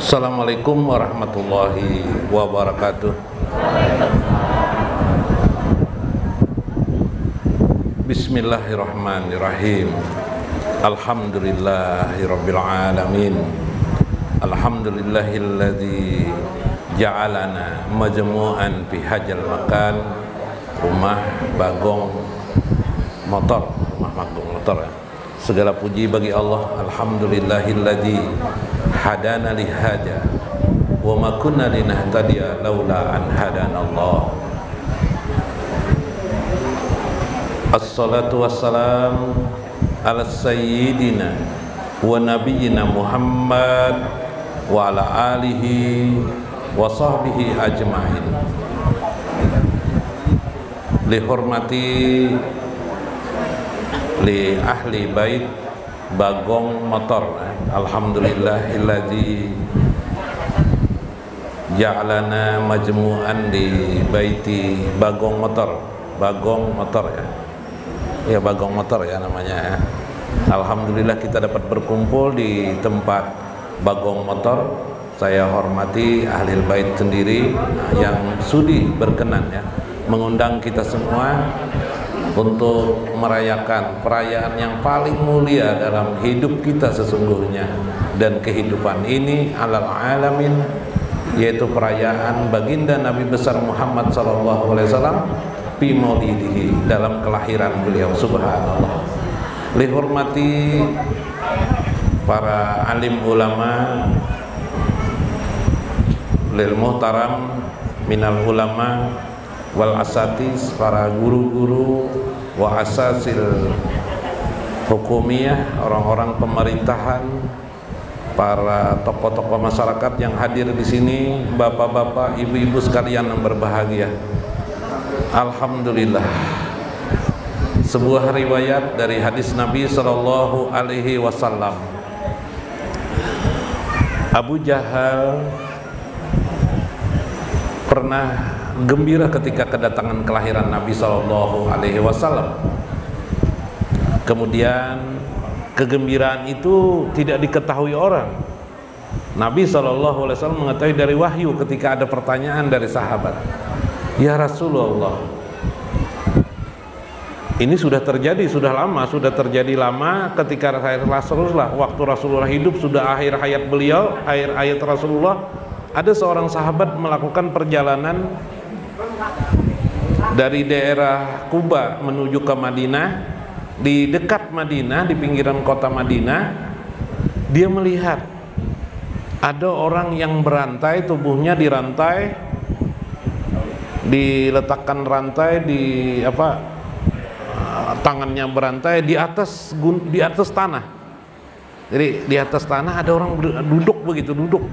Assalamualaikum warahmatullahi wabarakatuh. Bismillahirrahmanirrahim. Alhamdulillahirabbil alamin. Alhamdulillahilladzi ja'alana majmu'an fi hajal makan. Rumah Bagong Motor, rumah Bagong Motor ya. Segala puji bagi Allah. Alhamdulillahilladzi hadana li hada wa ma kunna linahtadiya laula an hadana Allah. Assalatu wassalam ala sayyidina wa nabiyyina Muhammad wa ala alihi wa sahbihi ajma'in. Li hormati li ahli bait Bagong Motor. Alhamdulillahilladzi ja'alana majmu'an di baiti Bagong Motor. Bagong Motor ya. Ya Bagong Motor ya namanya ya. Alhamdulillah kita dapat berkumpul di tempat Bagong Motor. Saya hormati ahli bait sendiri yang sudi berkenan ya mengundang kita semua untuk merayakan perayaan yang paling mulia dalam hidup kita sesungguhnya dan kehidupan ini alal alamin, yaitu perayaan baginda Nabi besar Muhammad SAW fi maulidihi, dalam kelahiran beliau. Subhanallah. Lihormati para alim ulama, lil muhtaram minal ulama wal asatis, para guru-guru wa asasil hukumiyah, orang-orang pemerintahan, para tokoh-tokoh masyarakat yang hadir di sini, bapak-bapak, ibu-ibu sekalian yang berbahagia. Alhamdulillah, sebuah riwayat dari hadis Nabi sallallahu alaihi wasallam, Abu Jahal pernah gembira ketika kedatangan kelahiran Nabi Shallallahu Alaihi Wasallam. Kemudian kegembiraan itu tidak diketahui orang. Nabi Shallallahu Alaihi Wasallam mengetahui dari wahyu ketika ada pertanyaan dari sahabat, ya Rasulullah, ini sudah terjadi, sudah lama ketika Rasulullah, waktu Rasulullah hidup, sudah akhir hayat beliau, akhir hayat Rasulullah, ada seorang sahabat melakukan perjalanan dari daerah Kuba menuju ke Madinah. Di dekat Madinah, di pinggiran kota Madinah, dia melihat ada orang yang berantai, tubuhnya dirantai, diletakkan rantai di tangannya berantai di atas tanah. Jadi di atas tanah ada orang duduk begitu, duduk.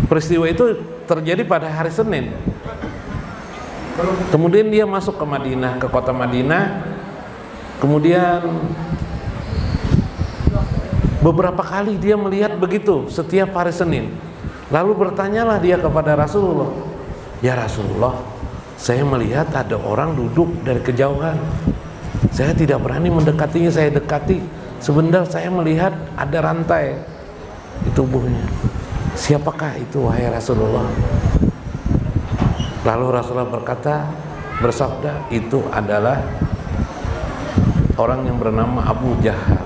Peristiwa itu terjadi pada hari Senin. Kemudian dia masuk ke Madinah, ke kota Madinah. Kemudian beberapa kali dia melihat begitu setiap hari Senin. Lalu bertanyalah dia kepada Rasulullah, ya Rasulullah, saya melihat ada orang duduk dari kejauhan. Saya tidak berani mendekatinya, saya dekati. Sebentar saya melihat ada rantai di tubuhnya. Siapakah itu wahai Rasulullah? Lalu Rasulullah bersabda, itu adalah orang yang bernama Abu Jahal.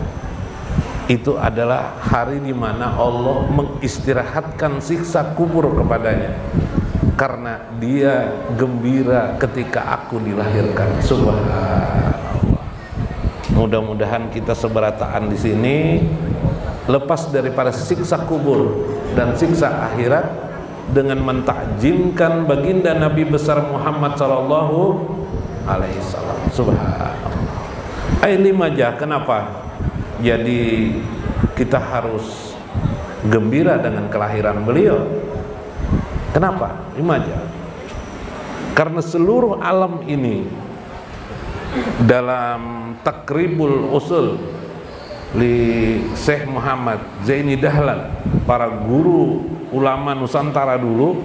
Itu adalah hari di mana Allah mengistirahatkan siksa kubur kepadanya, karena dia gembira ketika aku dilahirkan. Subhanallah. Mudah-mudahan kita seberataan di sini lepas daripada siksa kubur dan siksa akhirat dengan mentakjimkan baginda Nabi besar Muhammad sallallahu alaihi wasallam. Subhanallah. Ailimajah, kenapa? Jadi kita harus gembira dengan kelahiran beliau. Kenapa? Imajah. Karena seluruh alam ini dalam Takribul Usul li Syekh Muhammad Zaini Dahlan, para guru ulama Nusantara dulu,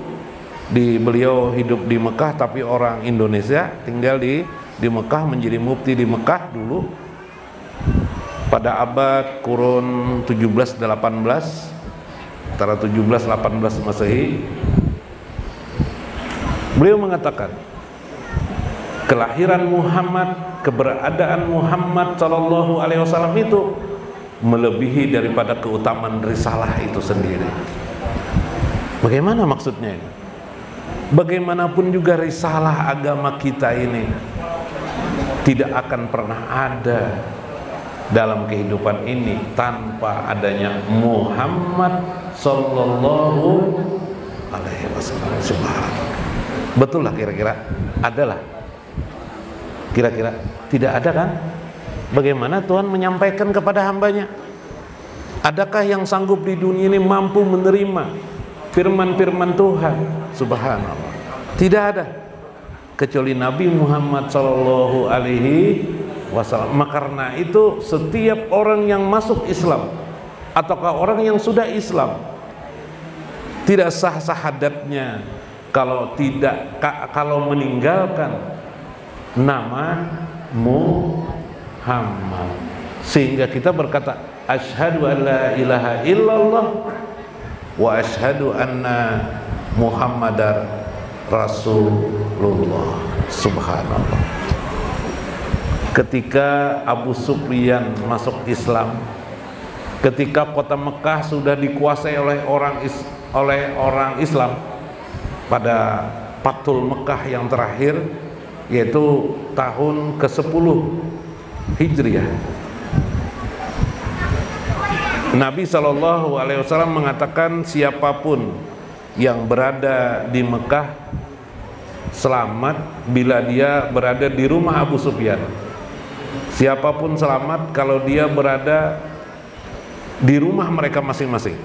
beliau hidup di Mekah tapi orang Indonesia, tinggal di Mekah, menjadi mufti di Mekah dulu pada abad kurun 17-18. antara 17-18 Masehi. Beliau mengatakan kelahiran Muhammad, keberadaan Muhammad sallallahu alaihi wasallam itu melebihi daripada keutamaan risalah itu sendiri. Bagaimana maksudnya ini? Bagaimanapun juga risalah agama kita ini tidak akan pernah ada dalam kehidupan ini tanpa adanya Muhammad sallallahu alaihi wasallam. Subhanallah. Betul lah kira-kira? Adalah. Kira-kira tidak ada kan? Bagaimana Tuhan menyampaikan kepada hambanya? Adakah yang sanggup di dunia ini mampu menerima firman-firman Tuhan? Subhanallah. Tidak ada kecuali Nabi Muhammad sallallahu alaihi wasallam. Karena itu setiap orang yang masuk Islam ataukah orang yang sudah Islam tidak sah syahadatnya kalau meninggalkan nama Muhammad. Sehingga kita berkata asyhadu an la ilaha illallah wa asyhadu anna Muhammadar Rasulullah. Subhanallah. Ketika Abu Sufyan masuk Islam, ketika kota Mekah sudah dikuasai oleh orang Islam pada Fathul Mekah yang terakhir, yaitu tahun ke-10 Hijriah, Nabi SAW mengatakan siapapun yang berada di Mekah selamat bila dia berada di rumah Abu Sufyan. Siapapun selamat kalau dia berada di rumah mereka masing-masing.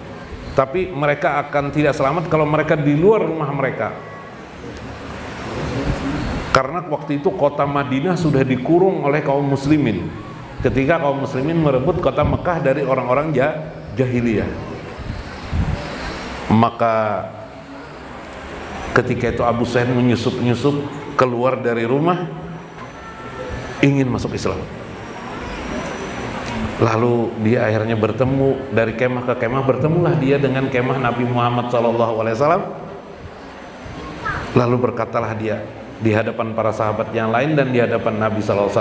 Tapi mereka akan tidak selamat kalau mereka di luar rumah mereka. Karena waktu itu kota Madinah sudah dikurung oleh kaum muslimin ketika kaum muslimin merebut kota Mekah dari orang-orang jahiliyah. Maka ketika itu Abu Sufyan menyusup-nyusup keluar dari rumah ingin masuk Islam. Lalu dia akhirnya bertemu dari kemah ke kemah, bertemulah dia dengan kemah Nabi Muhammad SAW. Lalu berkatalah dia di hadapan para sahabat yang lain dan di hadapan Nabi SAW,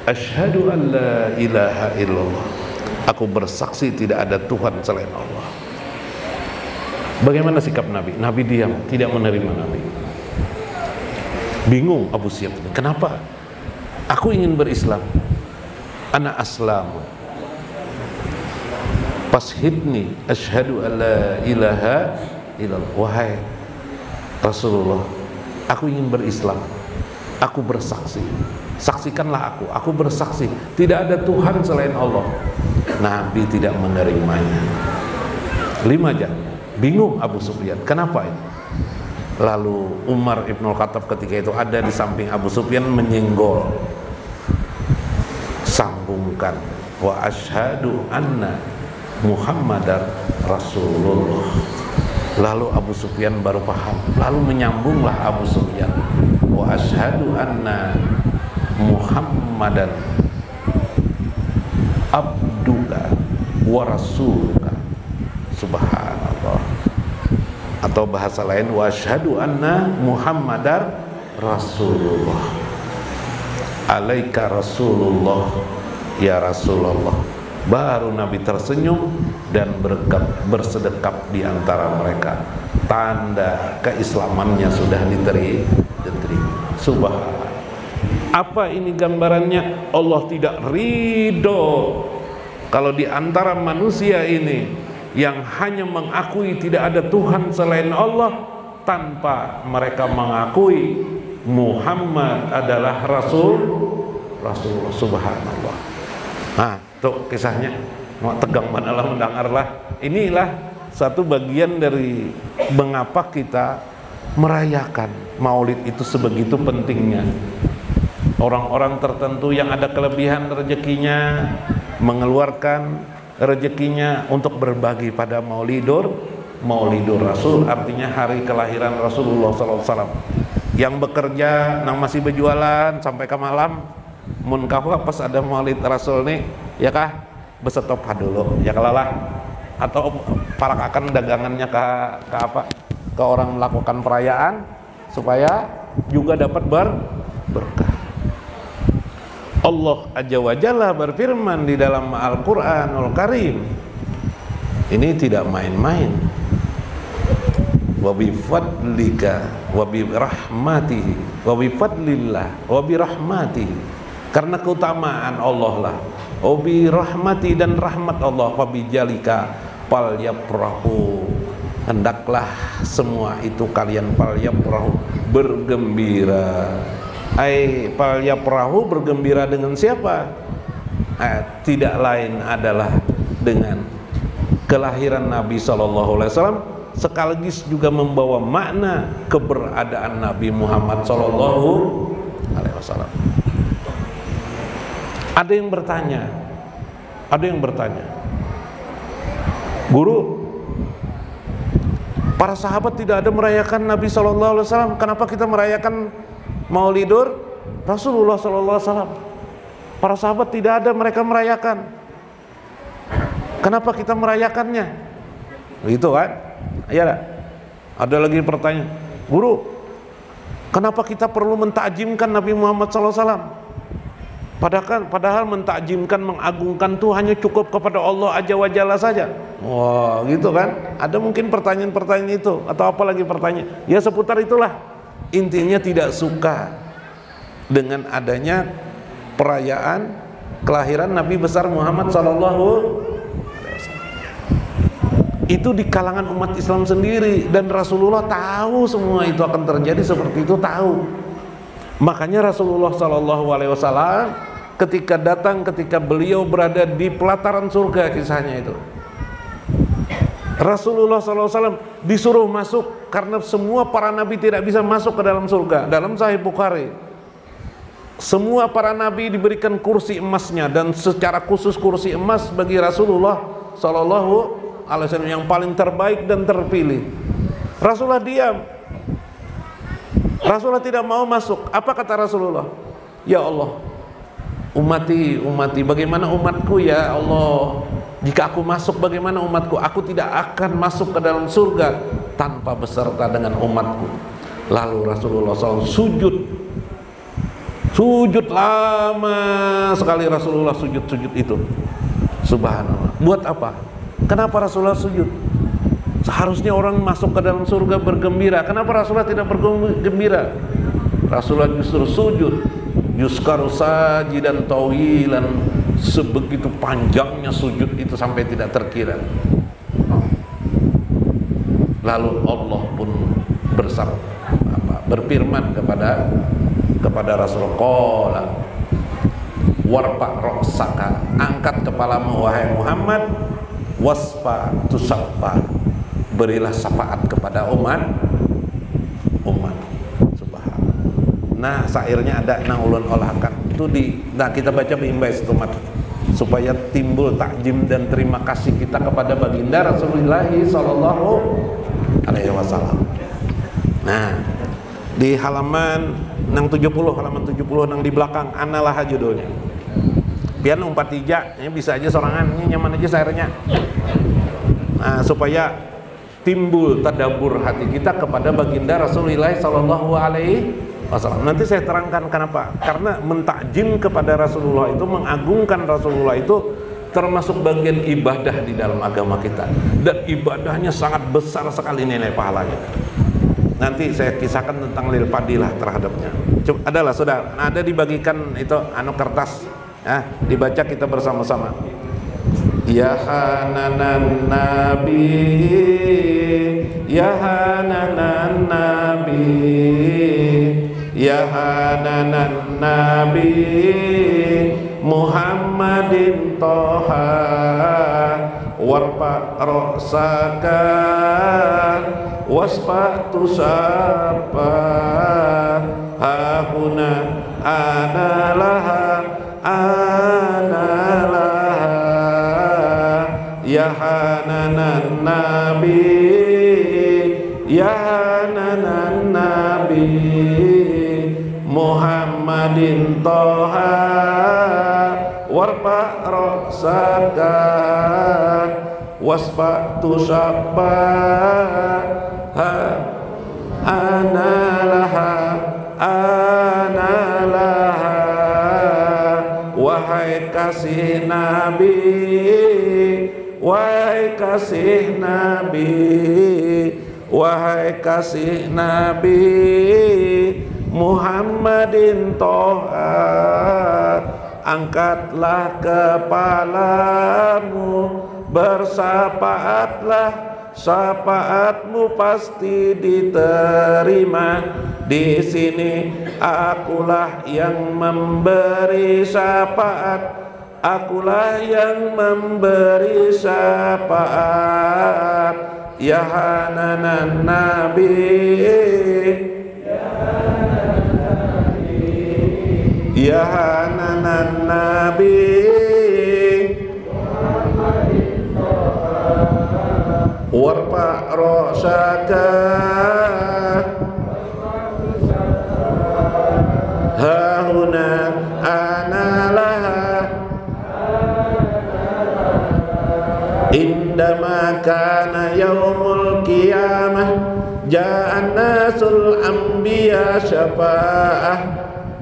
Asyhadu an la ilaha illallah. Aku bersaksi tidak ada Tuhan selain Allah. Bagaimana sikap Nabi? Nabi diam, tidak menerima Nabi. Bingung Abu Sufyan, kenapa? Aku ingin berislam. Ana aslamu. Fashidni asyhadu an la ilaha illallah. Wahai Rasulullah, aku ingin berislam. Aku bersaksi. Saksikanlah aku bersaksi tidak ada Tuhan selain Allah. Nabi tidak menerimanya. 5 jam. Bingung Abu Sufyan, kenapa itu? Lalu Umar Ibnul Khattab ketika itu ada di samping Abu Sufyan menyenggol, sambungkan, wa asyhadu anna Muhammadar Rasulullah. Lalu Abu Sufyan baru paham, lalu menyambunglah Abu Sufyan, wa asyhadu anna Muhammadan abduka wa rasuluka. Subhanallah. Atau bahasa lain, wa asyhadu anna Muhammadar Rasulullah. Alaika Rasulullah ya Rasulullah. Baru Nabi tersenyum dan bersedekap di antara mereka. Tanda keislamannya sudah diterima. Subhanallah. Apa ini gambarannya? Allah tidak ridho kalau di antara manusia ini yang hanya mengakui tidak ada Tuhan selain Allah tanpa mereka mengakui Muhammad adalah Rasulullah. Subhanallah. Nah, tuh kisahnya mau tegang manalah mendengarlah. Inilah satu bagian dari mengapa kita merayakan Maulid itu sebegitu pentingnya. Orang-orang tertentu yang ada kelebihan rezekinya mengeluarkan rezekinya untuk berbagi pada Maulidur Rasul, artinya hari kelahiran Rasulullah SAW. Yang bekerja, yang masih berjualan sampai ke malam, mun kahwa pas ada Maulid Rasul nih, ya kah? besetopah dulu ya kalalah, atau parakakan dagangannya ke apa, ke orang melakukan perayaan supaya juga dapat berkah. Allah Azza wa Jalla berfirman di dalam Al-Qur'anul Karim, ini tidak main-main. Wa bi fadlika wa bi rahmatihi wa bi fadlillah wa bi rahmatihi, karena keutamaan Allah lah, wa bi rahmati, dan rahmat Allah, wa bi jalika falyafrahu, hendaklah semua itu kalian falyafrahu, bergembira. Ai falyafrahu, bergembira dengan siapa? Tidak lain adalah dengan kelahiran Nabi SAW, sekaligus juga membawa makna keberadaan Nabi Muhammad SAW. Ada yang bertanya, Guru, para sahabat tidak ada merayakan Nabi SAW, kenapa kita merayakan Maulidur Rasulullah SAW? Para sahabat tidak ada mereka merayakan, kenapa kita merayakannya? Begitu kan? Iya. Ada lagi pertanyaan, Guru, kenapa kita perlu mentakjimkan Nabi Muhammad SAW? Padahal mentakjimkan, mengagungkan itu hanya cukup kepada Allah Azza wa Jalla saja. Wah, gitu kan? Ada mungkin pertanyaan-pertanyaan itu, atau apa lagi pertanyaan? Ya seputar itulah. Intinya tidak suka dengan adanya perayaan kelahiran Nabi besar Muhammad SAW. Itu di kalangan umat Islam sendiri, dan Rasulullah tahu semua itu akan terjadi seperti itu, tahu. Makanya Rasulullah SAW ketika beliau berada di pelataran surga, kisahnya itu, Rasulullah SAW disuruh masuk karena semua para nabi tidak bisa masuk ke dalam surga. Dalam Sahih Bukhari, semua para nabi diberikan kursi emasnya, dan secara khusus kursi emas bagi Rasulullah SAW yang paling terbaik dan terpilih. Rasulullah diam, Rasulullah tidak mau masuk. Apa kata Rasulullah? Ya Allah, umati, bagaimana umatku ya Allah? Jika aku masuk, bagaimana umatku? Aku tidak akan masuk ke dalam surga tanpa beserta dengan umatku. Lalu Rasulullah SAW sujud lama sekali. Rasulullah sujud itu, subhanallah. Buat apa? Kenapa Rasulullah sujud? Seharusnya orang masuk ke dalam surga bergembira. Kenapa Rasulullah tidak bergembira? Rasulullah justru sujud, yuskaru sajidan tawilan, sebegitu panjangnya sujud itu sampai tidak terkira. Lalu Allah pun berfirman kepada Rasulullah, warfa ra'saka, angkat kepalamu wahai Muhammad, wasfa tusaffa, berilah syafaat kepada umat. Subhanallah. Nah, syairnya ada nang ulun olahkan itu kita baca bimbais itu supaya timbul takjim dan terima kasih kita kepada baginda Rasulullah sallallahu alaihi wasallam. Nah, di halaman 70 nang di belakang analah judulnya. Biar umpat tiga, ini bisa aja sorangan, ini nyaman aja syairnya. Nah, supaya timbul tadabbur hati kita kepada baginda Rasulullah sallallahu alaihi wasallam. Nanti saya terangkan kenapa. Karena mentakjim kepada Rasulullah itu, mengagungkan Rasulullah itu termasuk bagian ibadah di dalam agama kita, dan ibadahnya sangat besar sekali nilai pahalanya. Nanti saya kisahkan tentang lil fadilah terhadapnya. Adalah sudah ada dibagikan itu kertas, ya, dibaca kita bersama-sama. Ya hananan nabi, ya hananan nabi, ya hananan nabi Muhammadin toha, warfa ra'saka wasfa tusapa, hahuna analaha ya hananan nabi, ya hananan nabi Muhammadin toha, warfa ra'saka wasfa'tu sabbaha ana laha wahai kasih Nabi, wahai kasih Nabi, wahai kasih Nabi Muhammadin Toha, angkatlah kepalamu, bersapaatlah, syafaatmu pasti diterima. Di sini akulah yang memberi syafaat, akulah yang memberi syafaat. Ya Hananan Nabi, ya Hananan Nabi, warfa ra'saka hahuna ana laha indama kana yaumul qiyamah ja'an nasul anbiya syafa'ah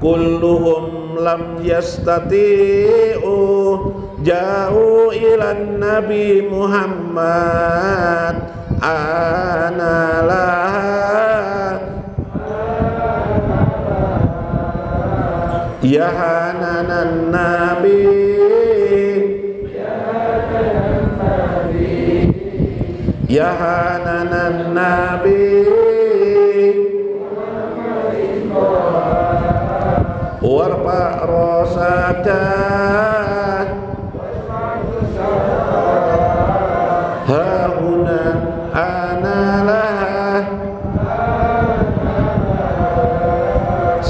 kulluhum lam yastati'u ja'u ilan Nabi Muhammad ana laha ya Hananan Nabi, ya Hananan Nabi, warfa ra'saka hahuna ana laha.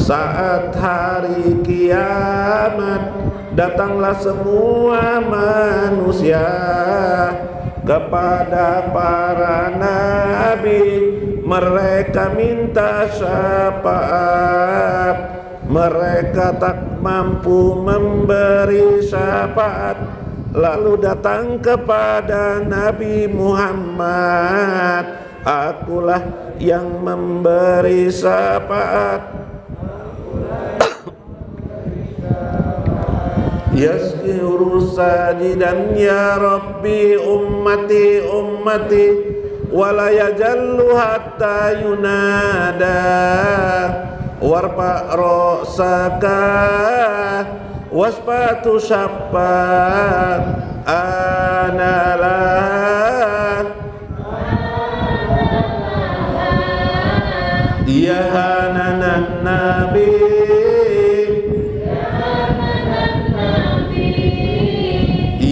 Saat hari kiamat datanglah semua manusia kepada para nabi, mereka minta syafaat, mereka tak mampu memberi syafaat, lalu datang kepada Nabi Muhammad, akulah yang memberi syafaat. Yas'iru sajidan ya Rabbi ummati ummati wala yajallu hatta yunada warfa ra'saka wasfatu syaffa ana laha ya Hananan Nabi,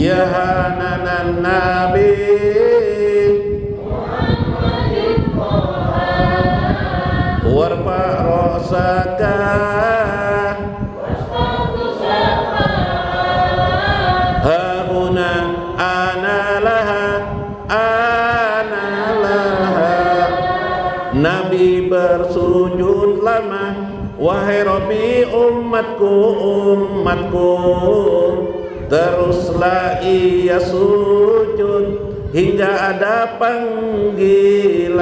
ya Hananan Nabi, warfa ra'saka hahuna ana laha ana laha. Nabi bersujud lama, wahai Rabbi umatku umatku. Teruslah ia sujud hingga ada panggilan,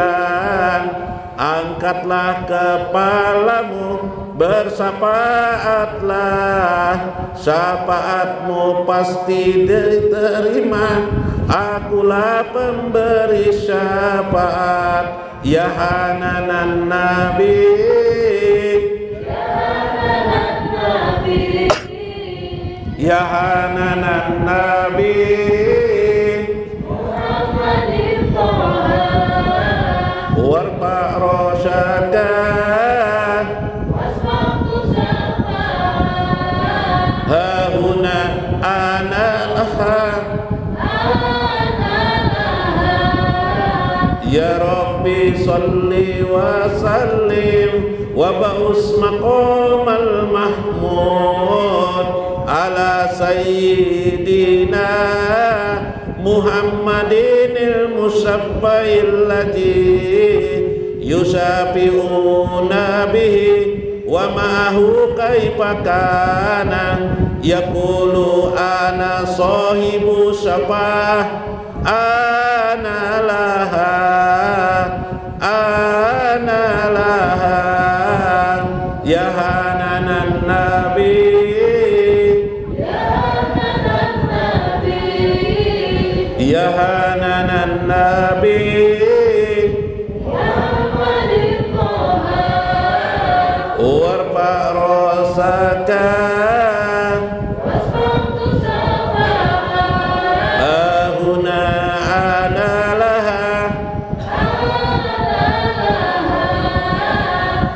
angkatlah kepalamu, bersapaatlah, syafaatmu pasti diterima, akulah pemberi syafaat. Ya Hananan Nabi, ya Hananan Nabi, Muhammadin Toha, warfa ra'saka wasfatu syaffa hahuna ana laha ya Rabbi salli wa sallim wa ba'us maqamal mahmud ala sayyidina Muhammadinil musaffa'il ladzi yusafi'una bihi wa ma'ahu kaifa kana yaqulu ana sahibu syafa'ah ana laha ana laha ya hananan nabi ya hananan nabi warfa rosaka ahuna ana laha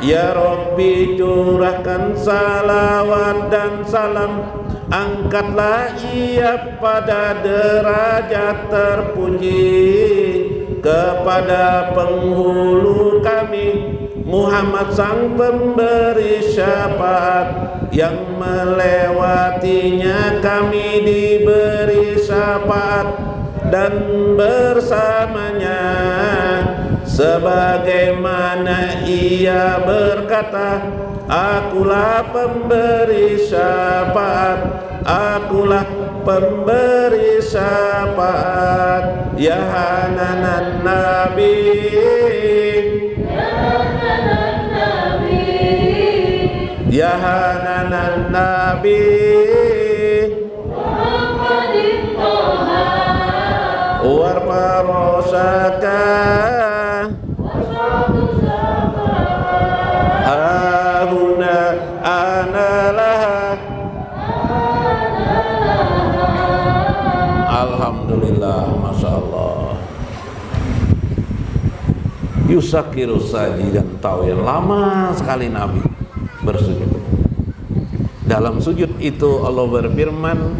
ya Rabbi curahkan salawat dan salam, angkatlah ia pada derajat terpuji kepada penghulu kami Muhammad sang pemberi syafaat, yang melewatinya kami diberi syafaat dan bersamanya sebagaimana ia berkata, akulah pemberi syafaat, akulah pemberi syafaat ya hananan nabi ya hananan nabi warfa rosaka ahuna ana laha. Alhamdulillah, Masya Allah. Yusakiru sajidan tawilan, lama sekali Nabi bersujud. Dalam sujud itu Allah berfirman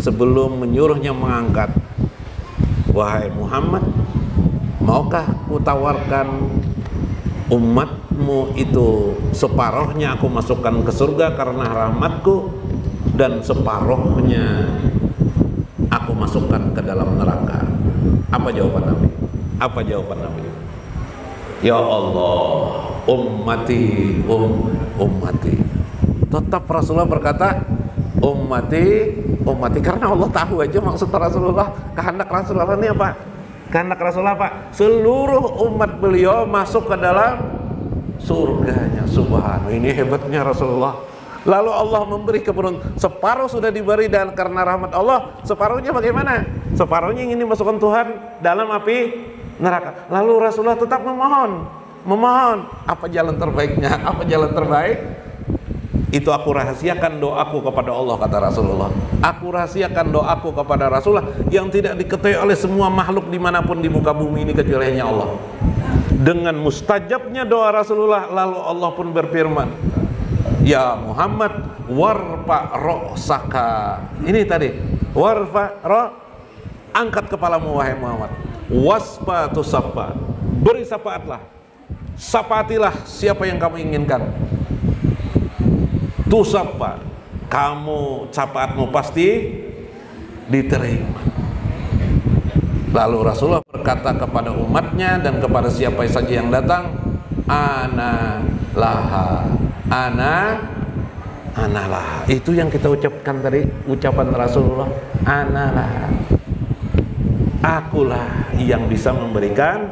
sebelum menyuruhnya mengangkat, wahai Muhammad, maukah kutawarkan umatmu itu separuhnya aku masukkan ke surga karena rahmatku, dan separuhnya aku masukkan ke dalam neraka. Apa jawaban Nabi? Apa jawaban Nabi? Ya Allah, ummati, ummati. Tetap Rasulullah berkata ummati, ummati, karena Allah tahu aja maksud Rasulullah, kehendak Rasulullah ini apa? Kehendak Rasulullah apa? Seluruh umat beliau masuk ke dalam surganya. Subhanallah, ini hebatnya Rasulullah. Lalu Allah memberi keberuntungan, separuh sudah diberi dan karena rahmat Allah, separuhnya bagaimana? Separuhnya ingin dimasukkan Tuhan dalam api neraka. Lalu Rasulullah tetap memohon. Apa jalan terbaiknya? Apa jalan terbaik? Itu aku rahasiakan doaku kepada Allah, kata Rasulullah. Aku rahasiakan doaku kepada Rasulullah yang tidak diketahui oleh semua makhluk dimanapun di muka bumi ini kecuali hanya Allah. Dengan mustajabnya doa Rasulullah, lalu Allah pun berfirman, ya Muhammad, warfa ra'saka. Ini tadi, warfa angkat kepalamu wahai Muhammad. Wasfa tusaffa, beri syafaatlah, syafaatilah siapa yang kamu inginkan. Tusaffa, kamu syafaatmu pasti diterima. Lalu Rasulullah berkata kepada umatnya dan kepada siapa saja yang datang, ana laha, ana laha. Itu yang kita ucapkan tadi, ucapan Rasulullah, ana laha. Akulah yang bisa memberikan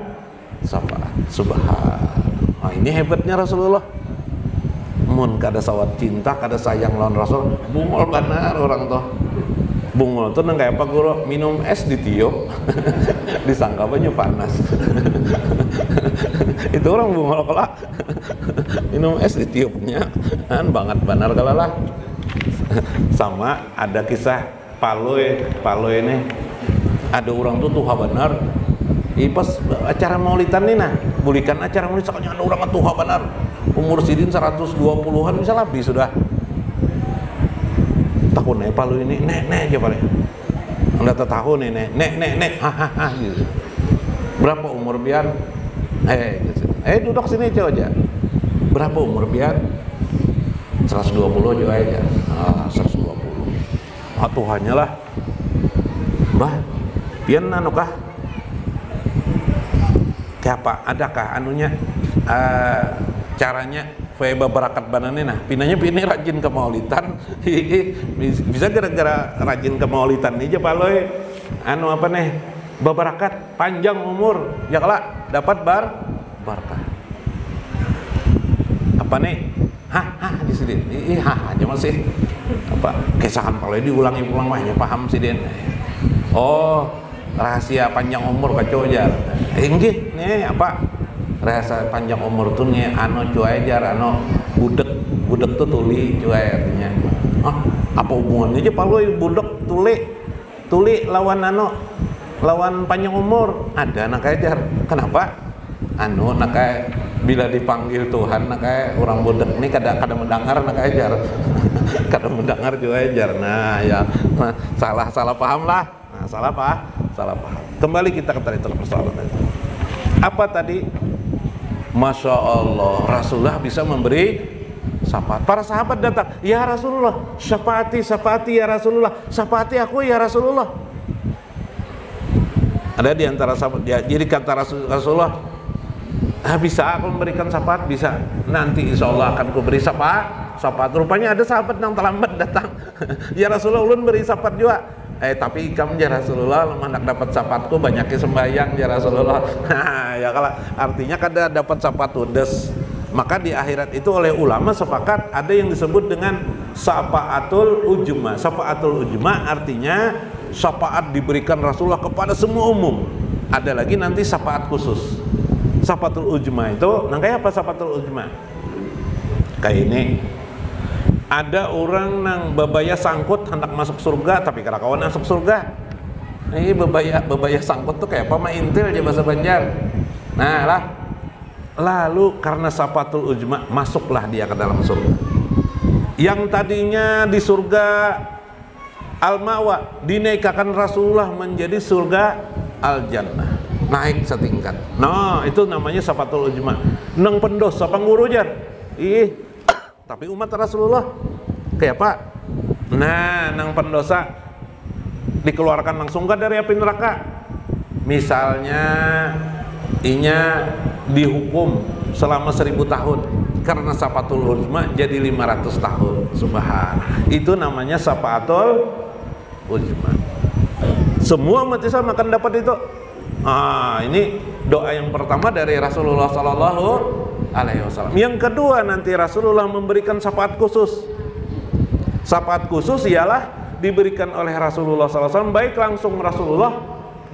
syafaat. Subhanallah. Nah, ini hebatnya Rasulullah. Mun kada sawat cinta, kada sayang lawan Rasul, bungol benar orang toh. Bungol tuh nang kayak apa guru, minum es ditiup, disangka banyak panas. Itu orang bungol kelak, minum es ditiupnya, kan banget benar kalalah. Sama ada kisah Paloy ini, ada orang tuh benar. Pas acara maulidan nih nah, bulikan acara maulid sakanya ada orang tuha benar. Umur sidin 120-an bisa lebih sudah. Tahun Palu ini nek aja paling. Anda tahun ini nek hahaha gitu. Berapa umur biar? Duduk sini aja. Berapa umur biar? 120 juga aja. 120. Tuhannya lah. Mbah, pian anu kah? Kayak apa? Adakah anunya caranya berakat banane nah pinanya pini rajin ke maulidan bisa gara-gara rajin ke maulidan aja paloy anu apa nih berakat panjang umur ya kala dapat barkah apa nih di sini aja masih apa kesahan paloy diulangi ulang mahnya paham sih den oh rahasia panjang umur kacau aja inggih nih apa rahasia panjang umur tuh nih anu cuai jar anu budek tuh tuli cuai artinya apa hubungannya aja paloy budek tuli lawan anu lawan panjang umur ada anak ajar kenapa anu nak bila dipanggil Tuhan nak orang budek nih kadang mendengar nak ajar kadang mendengar cuai ajar nah ya salah paham lah nah salah paham kembali kita ke tadi persoalan apa tadi. Masya Allah, Rasulullah bisa memberi syafaat. Para sahabat datang, ya Rasulullah, syafaati ya Rasulullah, syafaati aku ya Rasulullah. Ada di antara sahabat, jadi kata Rasulullah, bisa aku memberikan syafaat, bisa. Nanti insya Allah akan aku beri syafaat. Rupanya ada sahabat yang terlambat datang. Ya Rasulullah, ulun beri syafaat juga. Tapi kamu ya Rasulullah hendak dapat syafaatku banyaknya sembahyang ya Rasulullah. Nah, ya kalau artinya kada dapat syafaat udes. Maka di akhirat itu oleh ulama sepakat ada yang disebut dengan syafaatul ujma. Syafaatul ujma artinya syafaat diberikan Rasulullah kepada semua umum. Ada lagi nanti syafaat khusus. Syafaatul ujma itu, nah kayak apa syafaatul ujma? Kayak ini. Ada orang nang bebaya sangkut hendak masuk surga tapi kada kawan masuk surga. Ini bebaya sangkut tuh kayak apa mah intil aja bahasa Banjar. Nah lah. Lalu karena syafaatul ujma masuklah dia ke dalam surga. Yang tadinya di surga Al-Ma'wa dinaikkan Rasulullah menjadi surga Al-Jannah. Naik setingkat. Nah, itu namanya syafaatul ujma. Nang pendosa pangguru jar. Tapi umat Rasulullah kayak apa? Nah, nang pendosa dikeluarkan langsung gak dari api neraka. Misalnya inya dihukum selama 1000 tahun karena syafaatul ujma jadi 500 tahun. Subhanallah. Itu namanya syafaatul ujma. Semua umat Islam akan dapat itu. Ini doa yang pertama dari Rasulullah sallallahu alaihi wasallam. Yang kedua nanti Rasulullah memberikan syafaat khusus. Syafaat khusus ialah diberikan oleh Rasulullah sallallahu alaihi wasallam baik langsung Rasulullah,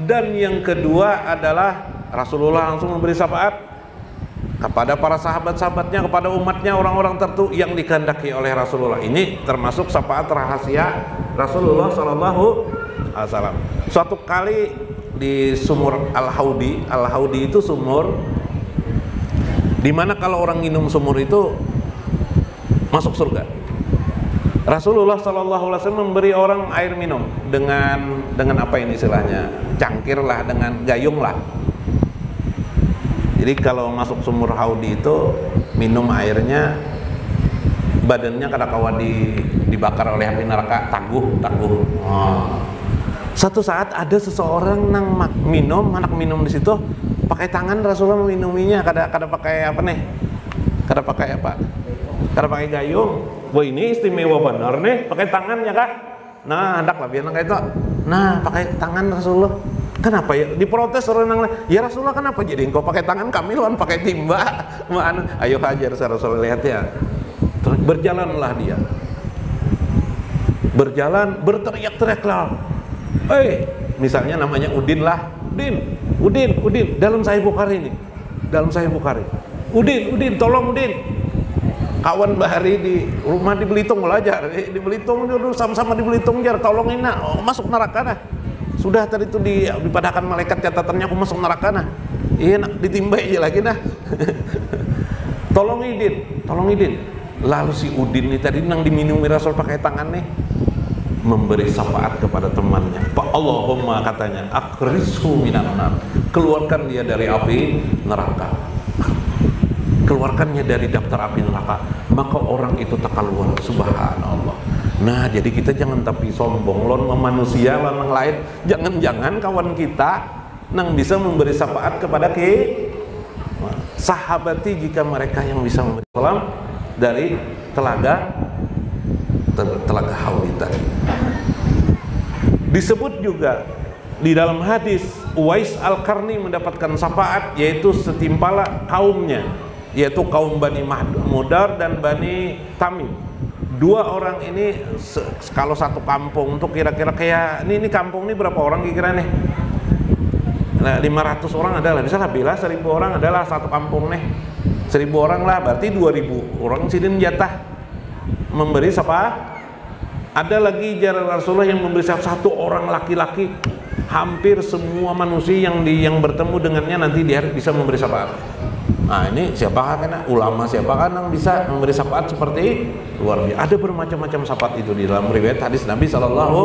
dan yang kedua adalah Rasulullah langsung memberi syafaat kepada para sahabat-sahabatnya, kepada umatnya, orang-orang tertentu yang dikehendaki oleh Rasulullah. Ini termasuk syafaat rahasia Rasulullah sallallahu alaihi wasallam. Suatu kali di sumur Al-Haudi itu sumur dimana kalau orang minum sumur itu masuk surga. Rasulullah SAW memberi orang air minum dengan apa ini istilahnya, cangkir lah, dengan gayung lah. Jadi kalau masuk sumur Haudi itu minum airnya badannya kadang-kadang dibakar oleh api neraka, tangguh. Satu saat ada seseorang nang anak minum di situ pakai tangan. Rasulullah meminuminya kada pakai apa nih? Kada pakai apa? Kada pakai gayung. Wah, ini istimewa benar nih, pakai tangan ya Kak. Nah, hendaklah biar kayak itu. Nah, pakai tangan Rasulullah. Kenapa ya? Diprotes orang nang, ya Rasulullah kenapa jadi engkau pakai tangan, kami lawan pakai timba? Ayo hajar Rasulullah, lihat ya. Terus berjalanlah dia. Berjalan, berteriak-teriaklah. Misalnya namanya Udin lah. Udin, dalam Sahih Bukhari ini. Dalam Sahih Bukhari. Udin, tolong Udin. Kawan bahari di rumah di Belitung belajar. Di Belitung dulu sama-sama di Belitung jar, tolongin nah, masuk neraka nah. Sudah tadi itu dipadahkan malaikat catatannya aku masuk neraka nah. Iya nak ditimbai aja lagi nah. Tolong Udin. Lalu si Udin ini tadi nang diminumi Rasul pakai tangan nih, memberi syafaat kepada temannya. Pak Allahumma katanya, akhrishu minan nar. Keluarkan dia dari api neraka. Keluarkannya dari daftar api neraka, maka orang itu tak keluar. Subhanallah. Nah, jadi kita jangan tapi sombong lon manusia lan lain. Jangan-jangan kawan kita nang bisa memberi syafaat kepada sahabati jika mereka yang bisa memberi salam dari telaga Haudi tadi. Disebut juga di dalam hadis Uwais Al-Qarni mendapatkan syafaat, yaitu setimpala kaumnya, yaitu kaum Bani Mudar dan Bani Tamim. Dua orang ini kalau satu kampung untuk kira-kira kayak ini kampung ini berapa orang kira-kira nih? Nah, 500 orang adalah, bisa lah bila 1000 orang adalah satu kampung nih. 1000 orang lah, berarti 2000 orang sidin jatah memberi syafaat. Ada lagi jalan Rasulullah yang memberi satu orang laki-laki. Hampir semua manusia yang bertemu dengannya nanti dia bisa memberi syafaat. Nah ini siapakah kena ulama, siapakah yang bisa memberi syafaat seperti luar biasa. Ada bermacam-macam syafaat itu di dalam riwayat hadis Nabi Sallallahu.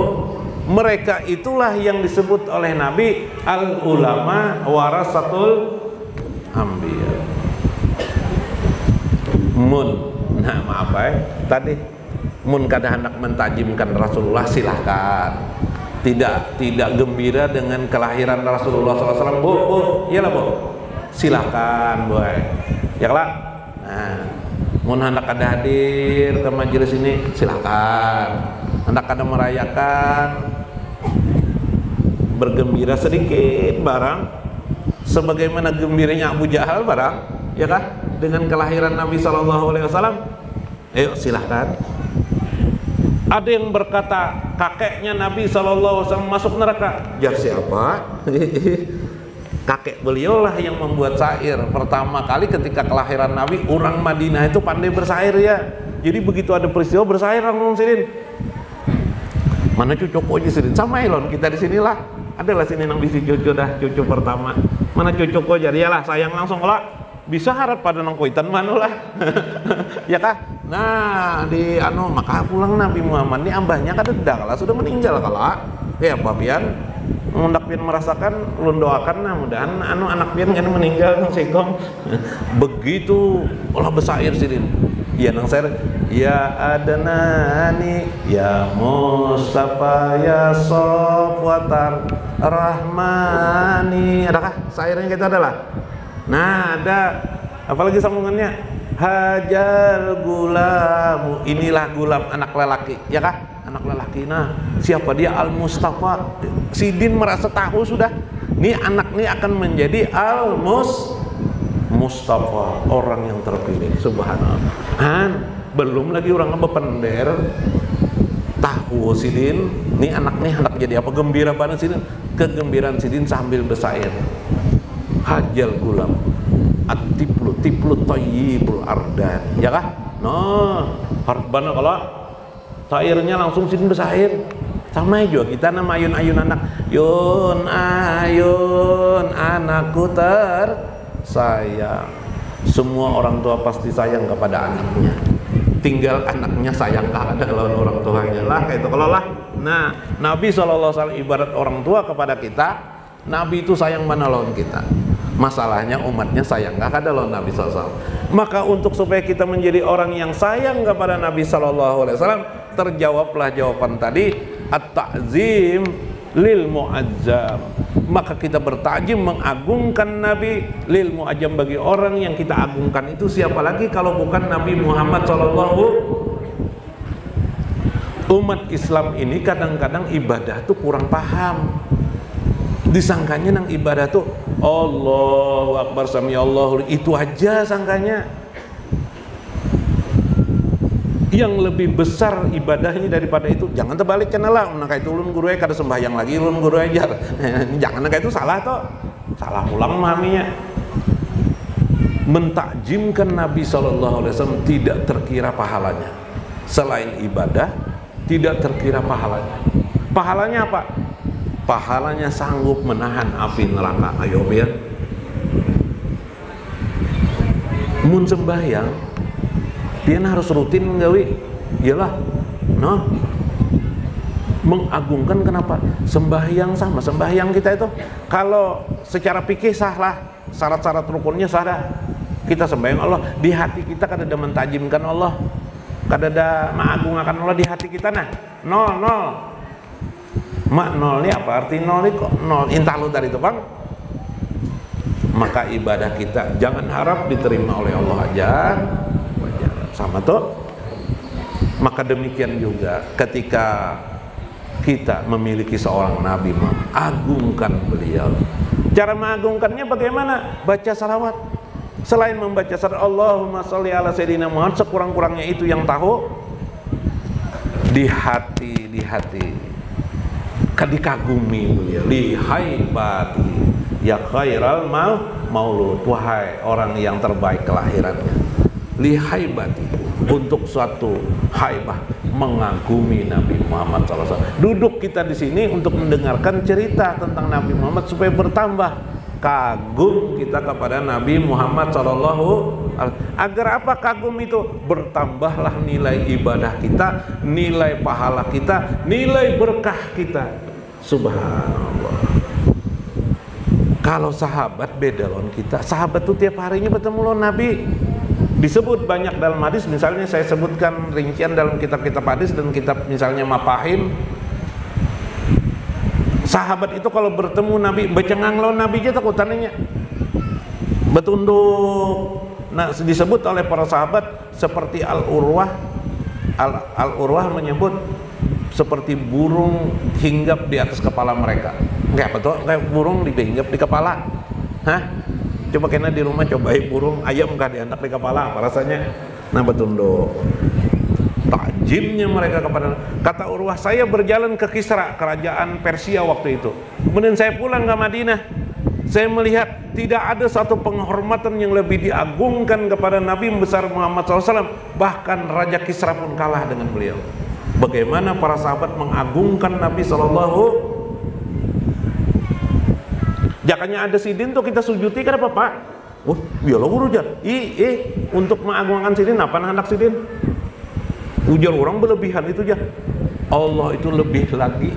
Mereka itulah yang disebut oleh Nabi al ulama warasatul anbiya. Nah maaf tadi kada hendak mentajimkan Rasulullah, silahkan. Tidak gembira dengan kelahiran Rasulullah SAW, bu, iyalah bu, silahkan boy, ya lah. Nah, mun hendak ada hadir ke majelis ini, silahkan. Hendak ada merayakan, bergembira sedikit barang, sebagaimana gembiranya Abu Jahal barang, ya kah? Dengan kelahiran Nabi SAW, ayo silahkan. Ada yang berkata kakeknya Nabi SAW masuk neraka. Ya siapa? Kakek beliau lah yang membuat syair. Pertama kali ketika kelahiran Nabi, orang Madinah itu pandai bersair ya. Jadi begitu ada peristiwa bersair langsung sidin. Mana cucu aja sidin? Sama Elon kita di sinilah. Adalah sini nang bisi cucu dah, cucu pertama. Mana cucu aja? Dialah sayang langsung lah. Bisa harap pada nongkoitan mana lah. Ya kah? Nah di maka pulang Nabi Muhammad ini ambahnya kan sudah sudah meninggal kala. Ya apa pian mundak pian merasakan ulun doakan nah mudahan anak pian kan meninggal nang sekong. Begitu olah besair sidin. Ya nang saya ya Adnani ya Mustafa ya Sofwatar Rahmani. Adakah sairnya kita adalah? Nah ada apalagi sambungannya Hajal gulamu, inilah gulam anak lelaki, ya kah? Anak lelaki. Nah, siapa dia? Al Mustafa. Sidin merasa tahu sudah. Nih anak nih akan menjadi Al Mustafa, orang yang terpilih. Subhanallah. Belum lagi orang bepender. Tahu sidin, nih anak jadi apa? Gembira banget sidin. Kegembiraan sidin sambil bersair. Hajal gulam. Tiplu tayyibul ardan, ya kah? Noh, harbana kalau sairnya langsung sidin bersair. Sama juga kita nama ayun-ayun anak. Yun ayun anakku tersayang. Semua orang tua pasti sayang kepada anaknya. Tinggal anaknya sayang kepada orang tuanya lah kayak itu kalau lah. Nah, Nabi SAW ibarat orang tua kepada kita. Nabi itu sayang mana lawan kita. Masalahnya umatnya sayang gak ada lawan Nabi SAW. Maka untuk supaya kita menjadi orang yang sayang kepada Nabi SAW, terjawablah jawaban tadi, at-ta'zim lil mu'azzam. Maka kita bertajim mengagungkan Nabi lil mu'azzam, bagi orang yang kita agungkan itu siapa lagi kalau bukan Nabi Muhammad SAW. Umat Islam ini kadang-kadang ibadah tuh kurang paham. Disangkanya nang ibadah tuh Allahu Akbar sami Allahu, itu aja sangkanya. Yang lebih besar ibadahnya daripada itu. Jangan terbalik lah. Nah kayak itu ulun guru kada sembahyang lagi, ulun guru ajar. Jangan kayak itu salah toh. Salah ulang memahaminya. Mentakjimkan Nabi SAW tidak terkira pahalanya. Selain ibadah, tidak terkira pahalanya. Pahalanya apa? Pahalanya sanggup menahan api neraka. Ayo biar mun sembahyang dia harus rutin gawi, iyalah no, mengagungkan. Kenapa? Sembahyang sama sembahyang kita itu kalau secara fikih sah lah, syarat-syarat rukunnya sah dah. Kita sembahyang Allah, di hati kita kada ada mentajimkan Allah, kada ada mengagungkan Allah di hati kita. Nah nol mak nol ini apa arti nol ini kok nol intah lu dari itu bang. Maka ibadah kita jangan harap diterima oleh Allah aja. sama toh. Maka demikian juga ketika kita memiliki seorang Nabi Muhammad, agungkan beliau. Cara mengagungkannya bagaimana? Baca salawat. Selain membaca salawat Allahumma sholli ala sayyidina Muhammad, sekurang-kurangnya itu yang tahu di hati dikagumi beliau. Li haibati ya khairal maulud, wahai orang yang terbaik kelahirannya. Li haibati, untuk suatu haibah, mengagumi Nabi Muhammad SAW. Duduk kita di sini untuk mendengarkan cerita tentang Nabi Muhammad supaya bertambah kagum kita kepada Nabi Muhammad SAW. Agar apa kagum itu? Bertambahlah nilai ibadah kita, nilai pahala kita, nilai berkah kita. Subhanallah. Kalau sahabat beda lawan kita. Sahabat itu tiap harinya bertemu lawan Nabi. Disebut banyak dalam hadis, misalnya saya sebutkan rincian dalam kitab-kitab hadis dan kitab misalnya Mafahim. Sahabat itu kalau bertemu Nabi, becengang lawan Nabi aja takutannya betunduk. Nah, disebut oleh para sahabat seperti Al-Urwah menyebut seperti burung hinggap di atas kepala mereka. Kayak apa tuh? Kayak burung dihinggap di kepala. Hah? Coba kena di rumah cobain burung ayam kah dianak di kepala, apa rasanya? Nah, betunduk. Takjimnya mereka kepada, kata Urwah, saya berjalan ke Kisra, kerajaan Persia waktu itu. Kemudian saya pulang ke Madinah. Saya melihat tidak ada satu penghormatan yang lebih diagungkan kepada Nabi besar Muhammad SAW. Bahkan Raja Kisra pun kalah dengan beliau. Bagaimana para sahabat mengagungkan Nabi SAW. Jakanya ada sidin tuh kita sujuti, kenapa Pak? Wah, biarlah urusan. Untuk mengagungkan sidin, apa hendak sidin? Ujar orang berlebihan itu aja. Allah itu lebih lagi.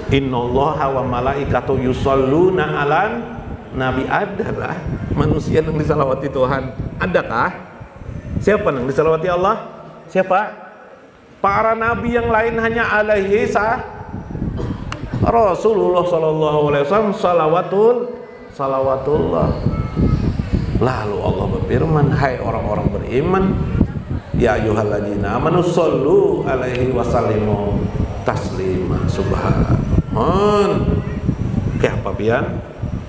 Innallaha wa malaikatu yusholluna alan Nabi. Adalah manusia yang disalawati Tuhan. Adakah? Siapa yang disalawati Allah? Siapa? Para nabi yang lain hanya alaihi Rasulullah sallallahu alaihi wasallam salawatullah. Lalu Allah berfirman, hai orang-orang beriman, ya ayyuhalladzina amanu shollu alaihi wasallimu taslima. Subhanallah. Kayak apa pian?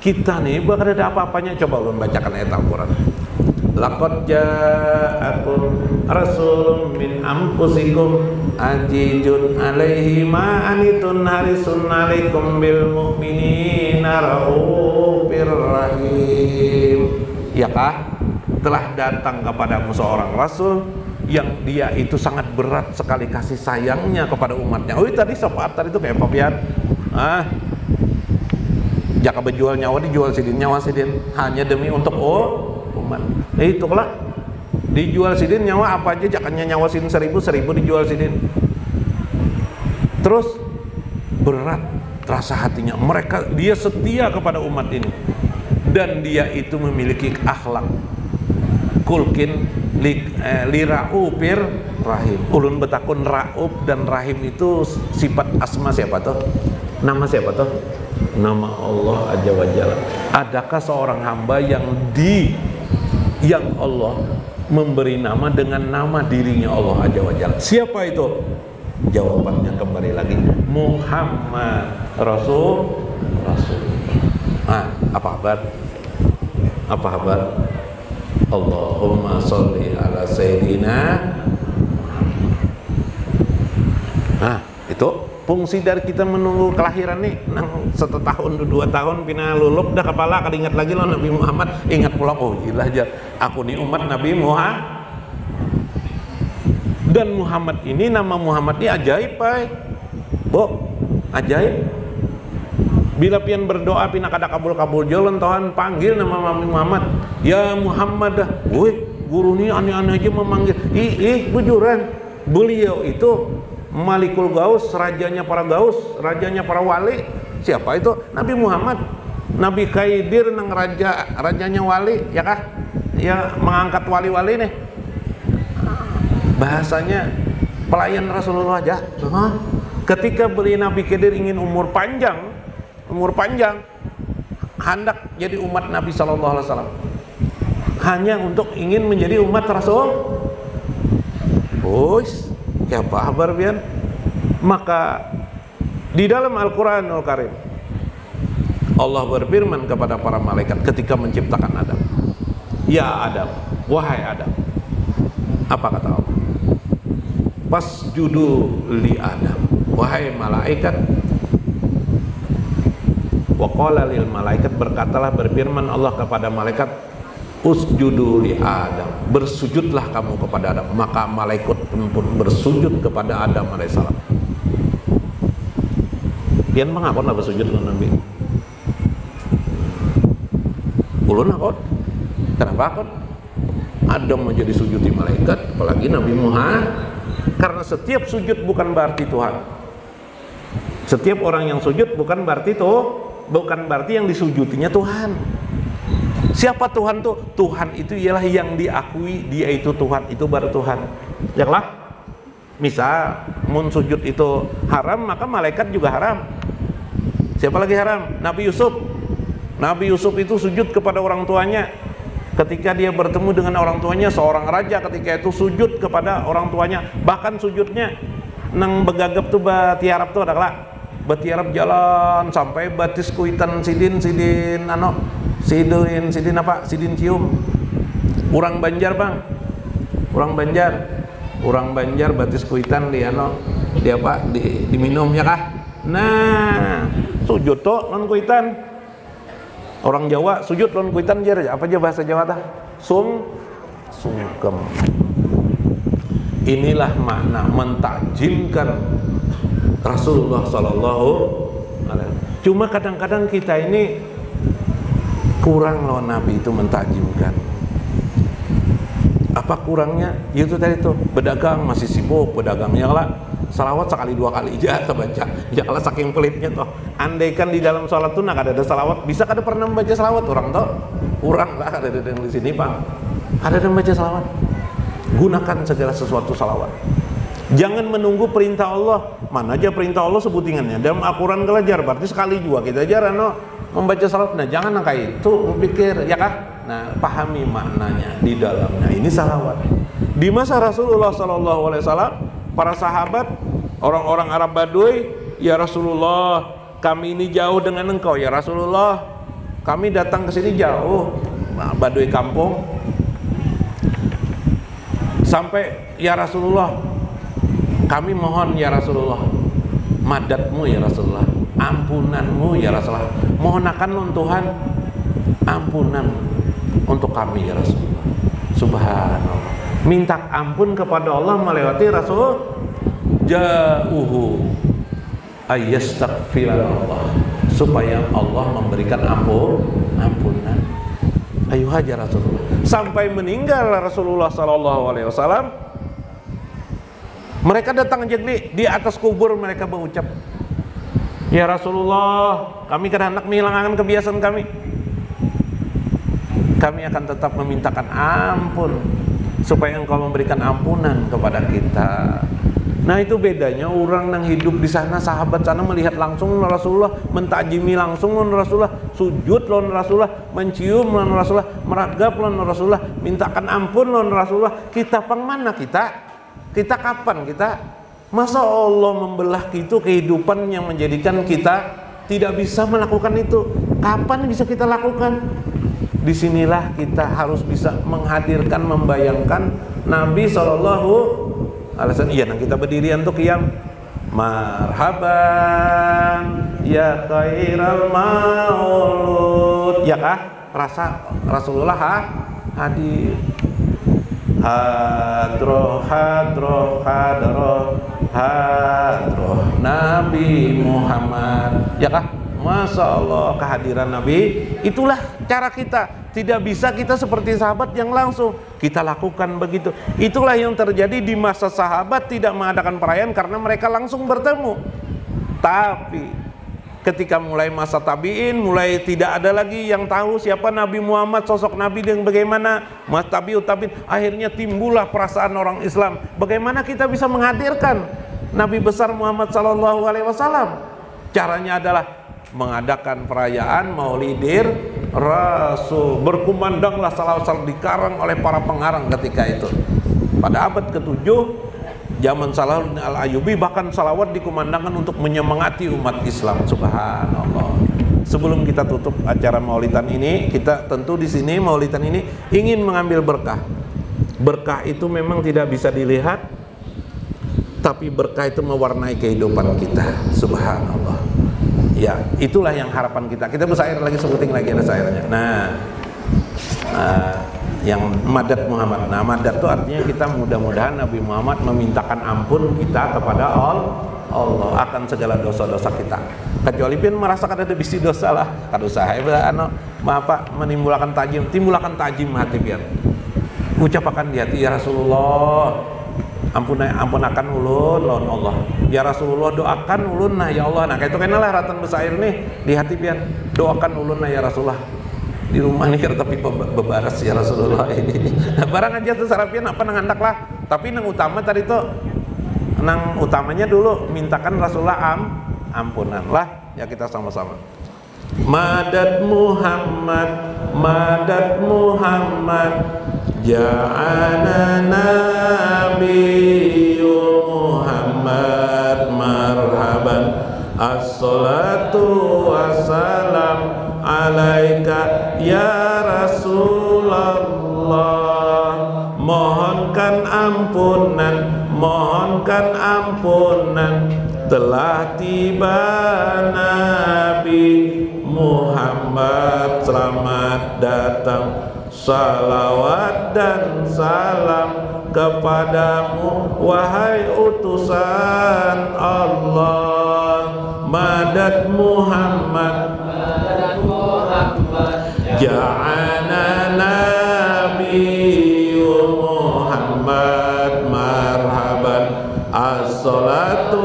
Kita nih bakal ada apa-apanya. Coba ulun bacakan ayat Al-Qur'an. Laqad ja'akum rasulun min anfusikum azizun alaihi ma anitun harisun alaikum bil mu'minina raufir rahim. Ya kah? Telah datang kepadamu seorang rasul yang dia itu sangat berat sekali kasih sayangnya kepada umatnya. Oh, tadi syafaat tadi itu kayak papian. Jaka berjual nyawa dijual sidin, nyawa sidin hanya demi untuk umat. Itulah dijual sidin nyawa apa aja, jakanya nyawa sidin 1000 dijual sidin. Terus berat rasa hatinya. Dia setia kepada umat ini dan dia itu memiliki akhlak kulkin li raufir rahim. Ulun betakun rauf dan rahim itu sifat asma siapa tuh? Nama siapa tuh? Nama Allah Azza wa Jalla. Adakah seorang hamba yang Allah memberi nama dengan nama dirinya Allah Azza wa Jalla? Siapa itu? Jawabannya kembali lagi Muhammad Rasul. Apa kabar? Allahumma sholli ala sayyidina. Itu fungsi dari kita menunggu kelahiran nih, nang 1 tahun 2 tahun pina lulup dah kepala kada ingat lagi lo Nabi Muhammad, ingat pulang, oh gila aja aku nih umat Nabi Muhammad. Dan Muhammad ini, nama Muhammad ini ajaib, Pak. Ajaib. Bila pian berdoa pina kada kabul-kabul jalan Tuhan panggil nama Nabi Muhammad. Ya Muhammad dah. Woi, guru ni aneh-aneh aja memanggil. Bujuran. Beliau itu Malikul Gaus, rajanya para gaus, rajanya para wali. Siapa itu? Nabi Muhammad. Nabi Khidir nang rajanya wali, ya kah? Ya mengangkat wali-wali nih. Bahasanya pelayan Rasulullah aja. Ketika beliau Nabi Khidir ingin umur panjang, hendak jadi umat Nabi sallallahu alaihi wasallam. Hanya untuk ingin menjadi umat Rasul Boys, ya kabar bian. Maka di dalam Al-Quranul Karim Allah berfirman kepada para malaikat ketika menciptakan Adam, ya Adam, wahai Adam. Apa kata Allah? Fasjudu li Adam, wahai malaikat. Wa qala lil malaikat, berkatalah, berfirman Allah kepada malaikat, usjudu li Adam, bersujudlah kamu kepada Adam. Maka malaikat pun bersujud kepada Adam alaihissalam. Pian mengapa lah bersujud dengan Nabi? Ulun akot. Kenapa akot? Adam menjadi sujud di malaikat, apalagi Nabi Muhammad. Karena setiap sujud bukan berarti Tuhan. Setiap orang yang sujud bukan berarti yang disujutinya Tuhan. Siapa Tuhan tuh? Tuhan itu ialah yang diakui dia itu Tuhan, itu baru Tuhan. Janganlah. Misal mun sujud itu haram, maka malaikat juga haram. Siapa lagi haram? Nabi Yusuf. Nabi Yusuf itu sujud kepada orang tuanya. Ketika dia bertemu dengan orang tuanya, seorang raja ketika itu sujud kepada orang tuanya. Bahkan sujudnya nang begagap tuh batiarap tuh adalah batiarap jalan sampai batis kuitan sidin cium. Orang Banjar bang, orang Banjar batis kuitan dia pak diminumnya kah? Nah sujud tuh non kuitan. Orang Jawa sujud non kuitan jar, apa aja bahasa Jawa tah? Sungkem. Inilah makna mentakjimkan Rasulullah Sallallahu Alaihi Wasallam. Cuma kadang-kadang kita ini kurang loh Nabi itu mentakjimkan. Apa kurangnya? Itu tadi tuh pedagang masih sibuk pedagangnya lah. Salawat sekali dua kali aja terbaca. Janganlah saking pelitnya toh. Andaikan di dalam sholat tuh nak ada salawat, bisa kada pernah membaca salawat orang toh? Kurang lah ada yang di sini pak. Ada yang membaca salawat. Gunakan segala sesuatu salawat. Jangan menunggu perintah Allah. Mana aja perintah Allah sebutingannya. Dalam Al-Quran gelajar, berarti sekali juga kita ajar membaca salawat. Nah jangan kayak itu pikir ya kah? Nah pahami maknanya di dalamnya. Ini salawat. Di masa Rasulullah SAW, para sahabat, orang-orang Arab Baduy, ya Rasulullah, kami ini jauh dengan engkau ya Rasulullah. Kami datang ke sini jauh, Baduy kampung. Sampai ya Rasulullah, kami mohon ya Rasulullah, madatmu ya Rasulullah, ampunanmu ya Rasulullah. Mohon nun Tuhan ampunan untuk kami ya Rasulullah. Subhanallah. Minta ampun kepada Allah melewati Rasul. Ja'uhu ayyastaghfirullah, supaya Allah memberikan ampunan. Ayo hajar Rasulullah. Sampai meninggal Rasulullah SAW, mereka datang di atas kubur, mereka mengucap, ya Rasulullah, kami kan hendak menghilangkan kebiasaan kami. Kami akan tetap memintakan ampun supaya engkau memberikan ampunan kepada kita. Nah itu bedanya orang yang hidup di sana, sahabat sana melihat langsung Rasulullah, mentakjimi langsung Rasulullah, sujud lawan Rasulullah, mencium lawan Rasulullah, meragap lawan Rasulullah, mintakan ampun lawan Rasulullah. Kita pang mana kita kapan kita? Masa Allah membelah itu kehidupan yang menjadikan kita tidak bisa melakukan itu? Kapan bisa kita lakukan? Disinilah kita harus bisa menghadirkan, membayangkan Nabi Sallallahu Alaihi Wasallam. Iya, nah kita berdiri untuk qiyam. Marhaban ya khairal maulud. Ya kah? Rasa Rasulullah hadir. Hadroh Nabi Muhammad. Ya kah? Masya Allah, kehadiran Nabi. Itulah cara kita. Tidak bisa kita seperti sahabat yang langsung kita lakukan begitu. Itulah yang terjadi di masa sahabat tidak mengadakan perayaan karena mereka langsung bertemu. Tapi ketika mulai masa tabi'in, mulai tidak ada lagi yang tahu siapa Nabi Muhammad, sosok Nabi dan bagaimana, mas tabi'ut tabi'in, akhirnya timbullah perasaan orang Islam. Bagaimana kita bisa menghadirkan Nabi besar Muhammad Sallallahu Alaihi Wasallam? Caranya adalah mengadakan perayaan Maulidir Rasul. Berkumandanglah salawat dikarang oleh para pengarang ketika itu. Pada abad ke-7 zaman Salahuddin Al-Ayyubi bahkan salawat dikumandangkan untuk menyemangati umat Islam. Subhanallah. Sebelum kita tutup acara Maulidan ini, kita tentu di sini Maulidan ini ingin mengambil berkah. Berkah itu memang tidak bisa dilihat, tapi berkah itu mewarnai kehidupan kita. Subhanallah. Ya, itulah yang harapan kita. Kita bersair lagi, sebuting lagi ada sairnya. Yang Madad Muhammad. Nah, Madad itu artinya kita mudah-mudahan Nabi Muhammad memintakan ampun kita kepada Allah akan segala dosa-dosa kita. Kecuali pun merasakan ada bisi dosa lah. Kalau saya menimbulkan timbulkan tajim hati pian. Ucapakan di hati, ya Rasulullah, ampunakan ulun lawan Allah. Ya Rasulullah, doakan ulun nah ya Allah. Nah, kayak itu kenalah ratan besair nih di hati pian. Doakan ulun nah ya Rasulullah. Di rumah nih tapi bebaras ya Rasulullah ini. Nah, barang aja tuh sarapian apa nang handak lah. Tapi nang utama tadi tuh nang utamanya dulu mintakan Rasulullah ampunan lah. Ya kita sama-sama. Madad Muhammad, Madad Muhammad, ja'ana Nabiyyu Muhammad marhaban. As-salatu wassalam alaika ya Rasulullah. Mohonkan ampunan telah tiba Nabi Muhammad. Selamat datang, salawat dan salam kepadamu wahai utusan Allah. Madad Muhammad, ja'ana Nabiyyu Muhammad marhaban. As-salatu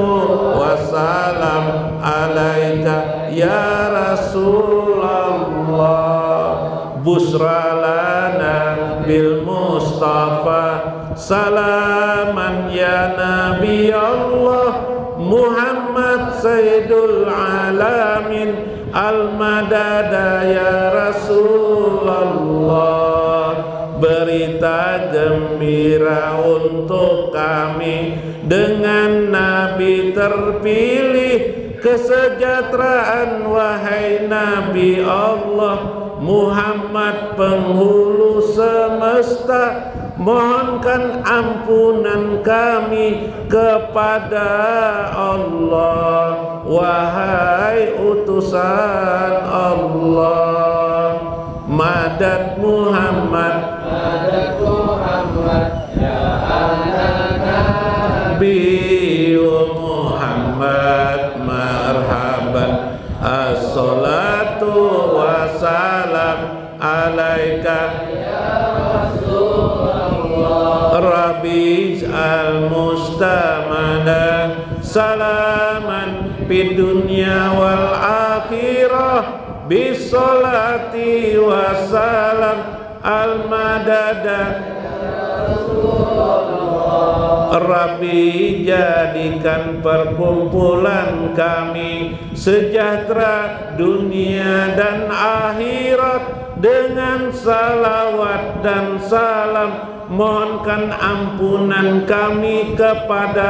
wassalam alaika ya Rasulullah. Busra lana bil Mustafa salaman ya Nabi Allah. Muhammad Sayyidul Alamin al-madada ya Rasulullah. Berita gembira untuk kami dengan Nabi terpilih, kesejahteraan wahai Nabi Allah Muhammad penghulu semesta. Mohonkan ampunan kami kepada Allah wahai utusan Allah. Madad Muhammad, Madad Muhammad, ya Nabiyyu Muhammad marhaban. As-salatu wassalam alaika ya Rasulullah. Rabbi al-mustamana salaman fid dunya wal akhirah. Bisolati wassalam al-madada. Rabbi jadikan perkumpulan kami sejahtera dunia dan akhirat dengan salawat dan salam. Mohonkan ampunan kami kepada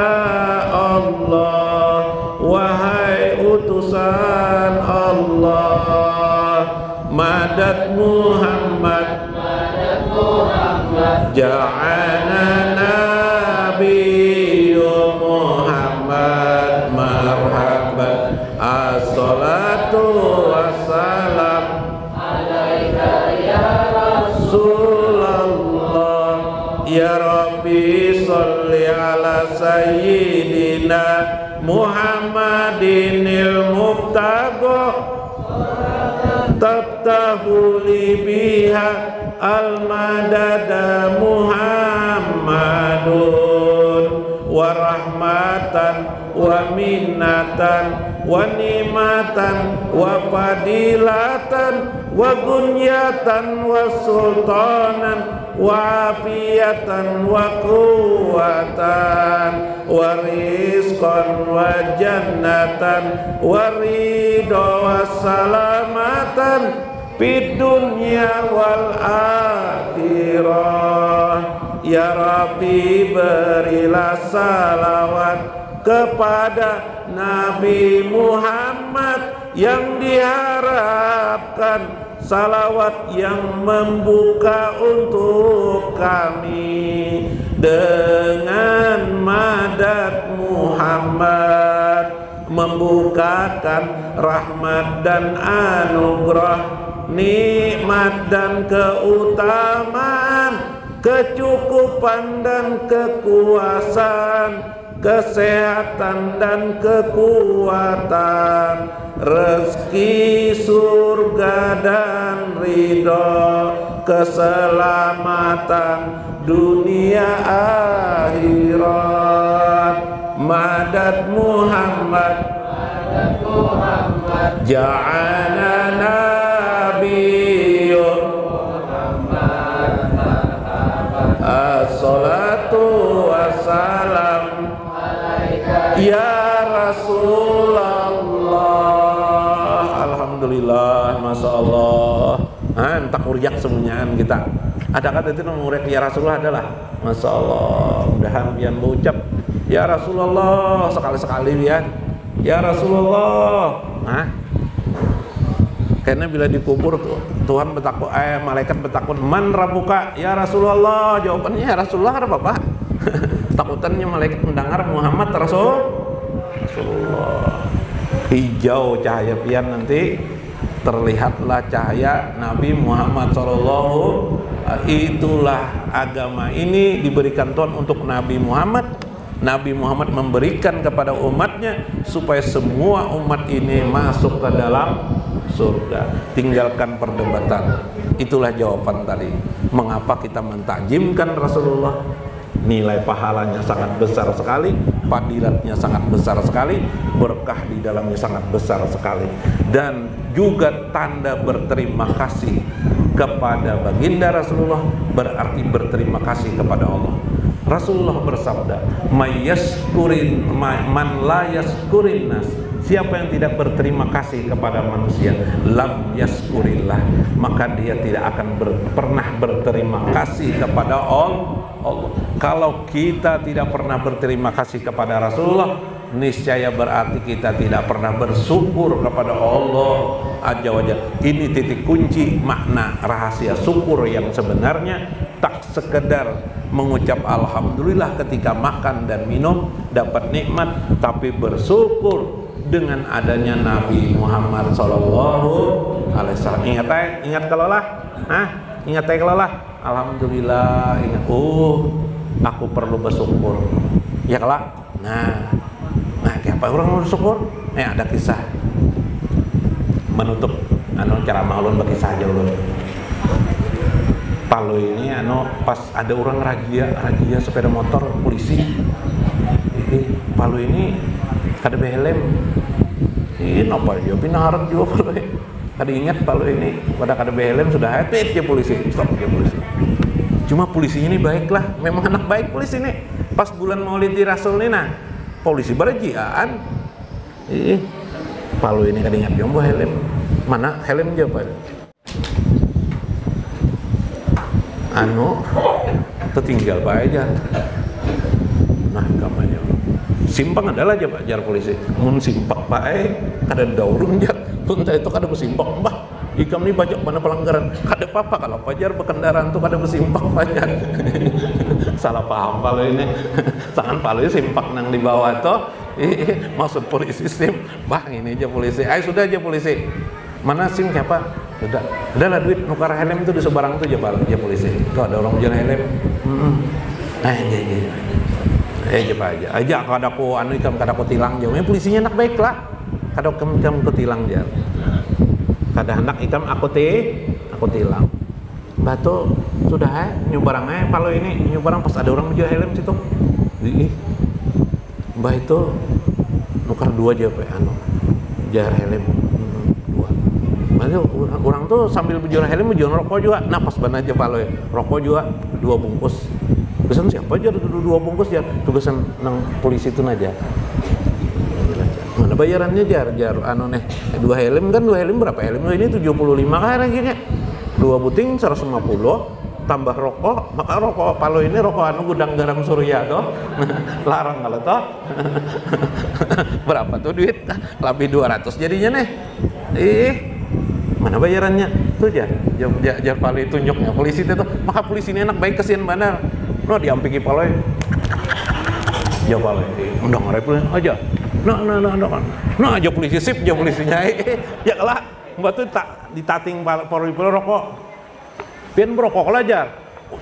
Allah wahai utusan Allah. Madad Muhammad, Madad Muhammad, ja'ana Nabiyyu Muhammad marhaban. As-salatu wassalam alaika ya Rasulullah. Ya Rabbi sholli ala sayyidina Muhammadinil mubtagha tabtahu li biha al-madada Muhammadun wa rahmatan wa minnatan wa nimatan wa fadilatan wa gunyatan wa sultanan wa afiyatan wa quwwatan wa rizqan wa jannatan wa ridha wa salamatan fid dunya wal akhirah. Ya Rabbi berilah salawat kepada Nabi Muhammad yang diharapkan, salawat yang membuka untuk kami dengan madad Muhammad, membukakan rahmat dan anugerah, nikmat dan keutamaan, kecukupan dan kekuasaan, kesehatan dan kekuatan, rezeki surga dan ridho, keselamatan dunia akhirat. Madad Muhammad, ja'ana nabiyyun, as-salatu wassalam ya Rasulullah. Alhamdulillah, Masya Allah. Entah kuriak semuanyaan kita. Ada kata itu ngurek ya Rasulullah adalah Masya Allah. Mudahan pian berucap ya Rasulullah sekali-sekali pian. Ya Rasulullah. Karena bila dikubur Tuhan bertakut, malaikat bertakut, man rabbuka ya Rasulullah. Jawabannya ya Rasulullah ada apa? Takutannya malaikat mendengar Muhammad Rasulullah. Hijau cahaya pian nanti terlihatlah cahaya Nabi Muhammad Sallallahu. Itulah agama ini diberikan Tuhan untuk Nabi Muhammad. Nabi Muhammad memberikan kepada umatnya supaya semua umat ini masuk ke dalam surga. Tinggalkan perdebatan. Itulah jawaban tadi. Mengapa kita mentakjimkan Rasulullah? Nilai pahalanya sangat besar sekali, fadilatnya sangat besar sekali, berkah di dalamnya sangat besar sekali, dan juga tanda berterima kasih kepada baginda Rasulullah, berarti berterima kasih kepada Allah. Rasulullah bersabda, man la yaskurin nas, siapa yang tidak berterima kasih kepada manusia, lam yaskurillah, maka dia tidak akan pernah berterima kasih kepada Allah. Kalau kita tidak pernah berterima kasih kepada Rasulullah, niscaya berarti kita tidak pernah bersyukur kepada Allah Azza wa Jalla. Ini titik kunci makna rahasia syukur yang sebenarnya, tak sekedar mengucap alhamdulillah ketika makan dan minum dapat nikmat, tapi bersyukur dengan adanya Nabi Muhammad Sallallahu Alaihi Wasallam. Ingat kalau lah, ingat kalau lah, alhamdulillah, ingat, aku perlu bersyukur, ya kelak. Nah, apa orang mau bersyukur? Ada kisah menutup ceramah ulun berkisah aja ulun. Palu ini pas ada orang razia sepeda motor polisi. Palu ini kada behelm. Ini apa aja pinaharap juga palu. Kada ingat palu ini pada kada behelm sudah hati ya polisi. Stop ya polisi. Cuma polisinya ini baiklah, memang anak baik polisi ini. Pas bulan Maulid Rasul ini polisi berajian. Palu ini kada ingat jombo helm. Mana helm aja Pak? Tertinggal Pak aja. Nah, kamarnya simpang adalah aja Pak jar polisi. Mun simpak Pak kada daulun jar. Tunta itu kada bersimpak, Mbah. Ikam ni banyak mana pelanggaran. Kada apa-apa kalau pajar berkendaraan tuh kada bersimpak pajar. Salah paham Palu ini. Tangan Palu simpak nang di bawah tuh. Maksud polisi sim. Bah, ini aja polisi. Sudah aja polisi. Mana SIM siapa? Udahlah duit nukar helm itu di sebarang tuh aja polisi. Tuh ada orang jual helm. Aja kada aku ikam kada aku tilang jauh. Polisinya anak baik lah. Kada ikam ku tilang aja. Kada hendak ikam aku tilang. Batu sudah nyubarang Palu ini nyubarang pas ada orang jual helm situ. Mbah itu nukar 2 aja jar helm. Orang tuh sambil berjual helm berjual rokok juga. Nah pas ban aja Palu rokok juga 2 bungkus. Tugasan siapa aja 2 bungkus ya. Tugasan nang polisi itu aja. Mana bayarannya jar 2 helm kan 2 helm berapa helm ini 75 kan harganya. 2 buting 150. tambah rokok, maka rokok Palo ini rokok anu gudang garam surya toh. Larang kalau toh. Berapa tuh duit? Lebih 200 jadinya nih. Mana bayarannya? Tuh jar Palo tunjuknya polisi itu. Maka polisi ini enak baik kesian benar. No diampiki Palo. Ya Palo. Undang repul aja. Nah aja polisi sip aja polisinya. Ya kalah. Mbak tuh tak ditating Palo rokok. Pian berokok lajar,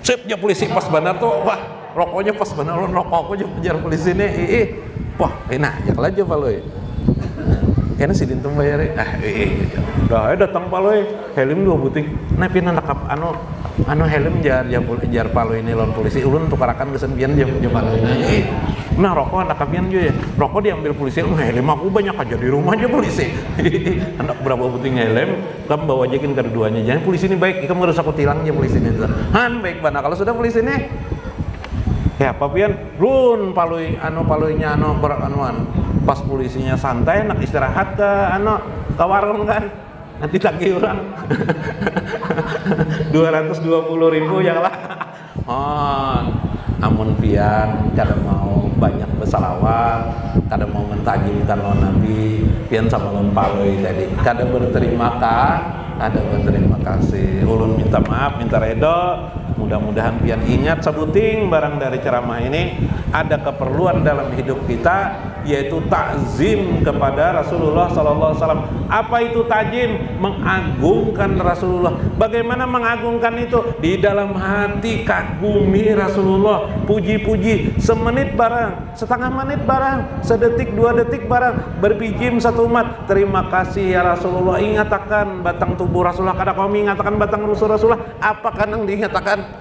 sip ya polisi pas benar tuh, wah rokoknya pas benar, rokoknya kejar polisi nih, wah enak ya aja Palo ya, kayaknya si dintum bayar dah datang Palo helm 2 buting, nah pian anak anu helm jar Palo ini lawan polisi, ulun tukarakan gesen pian jar Palo ini, nah rokok anak pian juga ya, rokok diambil polisi, helm aku banyak aja di rumah aja polisi, anak berapa buting helm, kamu bawa ajakin keduanya, jangan polisi ini baik, kamu harus aku tilang aja polisi ini, han baik banget, kalau sudah polisi ini, ya apa pian, run paloinya beranuan, pas polisinya santai, nak istirahat ke ke warung kan. Nanti tagih orang 220.000 ya lah. Amun pian kada mau banyak bersalawat, kada mau mentajimkan lawan Nabi, pian sama lawan Paloi tadi kada berterima kasih. Ulun minta maaf, minta redo. Mudah-mudahan pian ingat sebuting barang dari ceramah ini ada keperluan dalam hidup kita, yaitu takzim kepada Rasulullah SAW. Apa itu takzim? Mengagungkan Rasulullah. Bagaimana mengagungkan itu? Di dalam hati kagumi Rasulullah, puji-puji, semenit barang, setengah menit barang, sedetik 2 detik barang, berpijim satu umat, terima kasih ya Rasulullah. Ingatakan batang tubuh Rasulullah, kada kami ingatakan batang rusuh Rasulullah, apa kan yang diingatakan?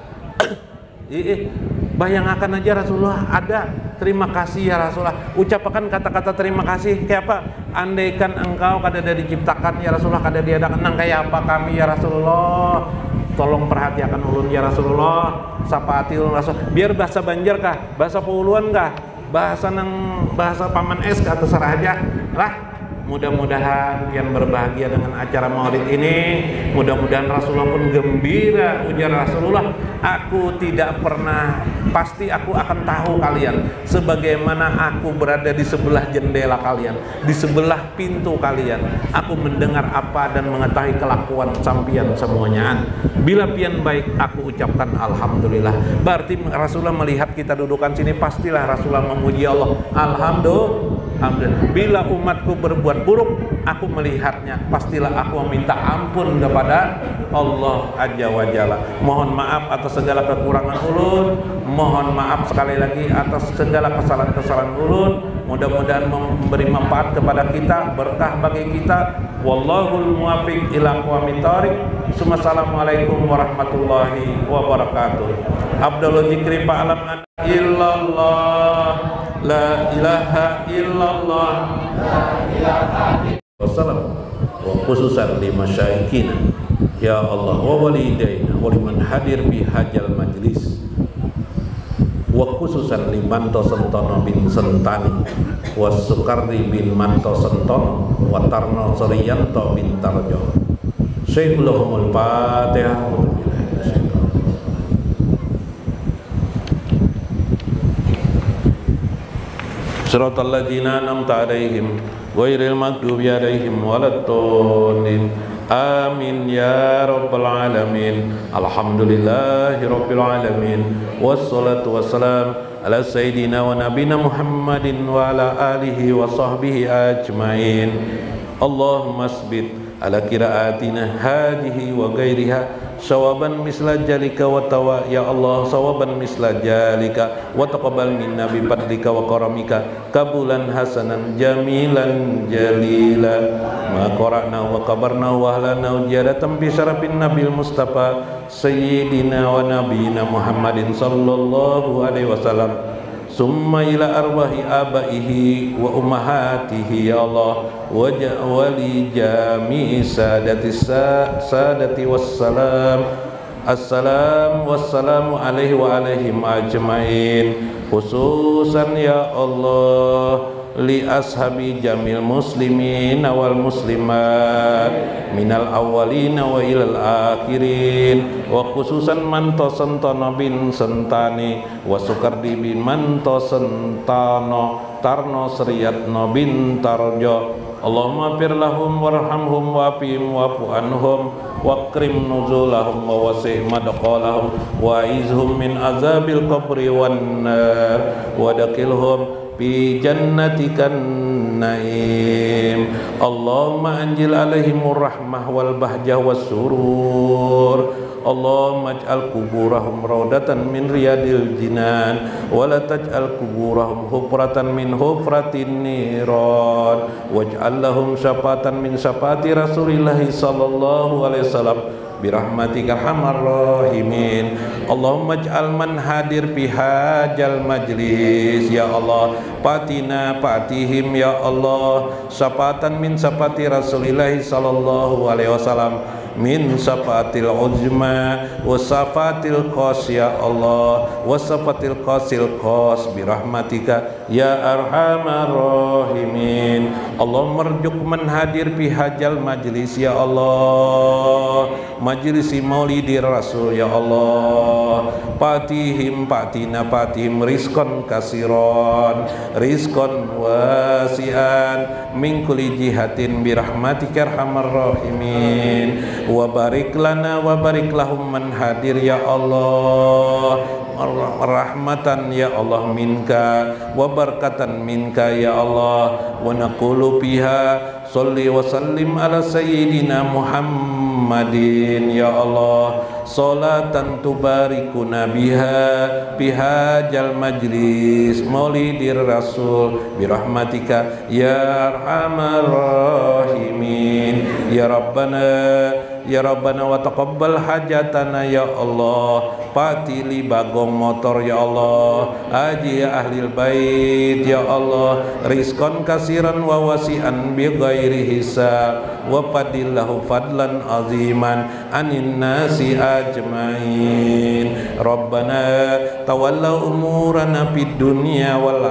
Bayangkan aja Rasulullah ada, terima kasih ya Rasulullah, ucapkan kata-kata terima kasih. Kayak apa? Andaikan engkau kada ada diciptakan ya Rasulullah, kada diadakan, nang kayak apa kami ya Rasulullah, tolong perhatikan ulun ya Rasulullah, sapati ulun Rasul. Biar bahasa Banjar kah, bahasa Pauluan kah, bahasa Paman Es kah, terserah aja lah. Mudah-mudahan yang berbahagia dengan acara maulid ini, mudah-mudahan Rasulullah pun gembira. Ujar Rasulullah, aku tidak pernah, pasti aku akan tahu kalian sebagaimana aku berada di sebelah jendela kalian, di sebelah pintu kalian. Aku mendengar apa dan mengetahui kelakuan sampian semuanya. Bila pian baik, aku ucapkan alhamdulillah. Berarti Rasulullah melihat kita dudukan sini, pastilah Rasulullah memuji Allah. Alhamdulillah. Bila umatku berbuat buruk, aku melihatnya, pastilah aku meminta ampun kepada Allah Azza wa Jalla. Mohon maaf atas segala kekurangan ulun, mohon maaf sekali lagi atas segala kesalahan-kesalahan ulun. Mudah-mudahan memberi manfaat kepada kita, berkah bagi kita. Wallahul muwaffiq ila aqwamit thoriq. Assalamualaikum warahmatullahi wabarakatuh. Abdullah Zikri fa'alam illallah, la ilaha illallah, la ilaha illallah. Wa khususan li masyayikhina ya Allah wa walidaina wa liman hadir bi hajal majlis, wa khususan liman tosentono bin sentani wa sukarri bin manto sentono wa tarno soriyanto bin tarjo. Syekhulahumul Fatihah. Siratal ladzina an'amta 'alaihim ghairil maghdubi 'alaihim waladdallin. Amin ya rabbal alamin. Alhamdulillahi rabbil alamin. Wassalatu wassalam ala sayyidina wa nabina Muhammadin wa ala alihi wa sahbihi ajmain. Allahumma asbit ala qiraatina hadhihi wa ghairiha sawaban misla jalika wa tawa, ya Allah, sawaban misla jalika wa taqabbal minna bi fadlika wa karamika kabulan hasanan jamilan jalila ma qara'na wa kabarna wa ahlana ujadatan bi syarafin nabil mustafa sayyidina wa nabiyina Muhammadin sallallahu alaihi wasallam. Summa ila arwahi abaihi wa ummahatihi ya Allah wali jami'i sadati wassalam. Wassalamu alaihi wa alaihim ajmain. Khususan ya Allah li ashabi jamil muslimin wal muslimat minal awwalina wa ilal akhirin wa khususan man tosentana bin sentani wa sukardi bin man tosentano tarno sriyatno bin tarjo. Allahumma fir lahum warhamhum wa'afihim wa'fu anhum waqrim nuzulahum wa wasi' madqalahum wa izhum min azabil qabri wan nar wa dakilhum fi jannatikan naim. Allahumma anjil alaihimur rahmah wal bahjah was surur. Allahumma ij'al kuburahum raudatan min riyadil jinan wa la taj'al kuburahum hufratan min hufratin niran waj'al lahum syafatan min syafati Rasulillah sallallahu alaihi wasallam birahmatika arhamar rahimin. Allahumma ij'al man hadir fi hajal majlis ya Allah patina patihim ya Allah syafatan min syafati Rasulillah sallallahu alaihi wasallam min safatil uzma wa safatil qas ya Allah wa safatil qasil qas birahmatika ya arhamar rahimin. Allahumma marjuk man hadir fi hajal majlis ya Allah majlisi maulidi rasul ya Allah patihim patina patihim rizqan kasiron rizqan wasian min kulli jihatin birahmatika arhamar rahimin. Wa barik lana wa barik lahum man hadir ya Allah rahmatan ya Allah minka wa barakatan minka ya Allah wa naqulu biha sholli wa sallim ala sayyidina Muhammadin ya Allah salatan tubarikuna biha jal majlis maulidir rasul birahmatika ya arhamar rahimin. Ya Rabbana wa taqabbal hajatana ya Allah patili bagong motor ya Allah haji ya ahlil bait ya Allah rizqan kasiran wa wasi'an bi ghairi hisab wa fadillahu fadlan aziman anin nasi ajmain. Rabbana tawalla umurana fid dunya wal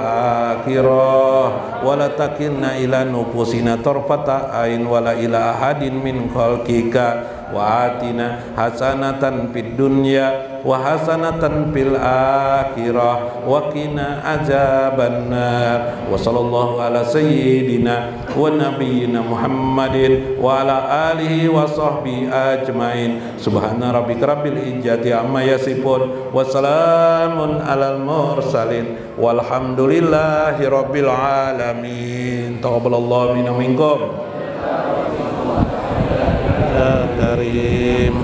akhirah wa la takilna ila nufusina tarfata ain wala ila ahadin min khalqika wa atina hasanatan fid dunya wa hasanatan fil akhirah wa qina azabannar. Wa sallallahu ala sayyidina wa nabiyyina Muhammadin wa ala alihi wa sahbihi ajmain. Subhana rabbika rabbil izzati amma yasifun wa salamun alal mursalin walhamdulillahi rabbil alamin. Taqabbalallahu minna minkum ya karim.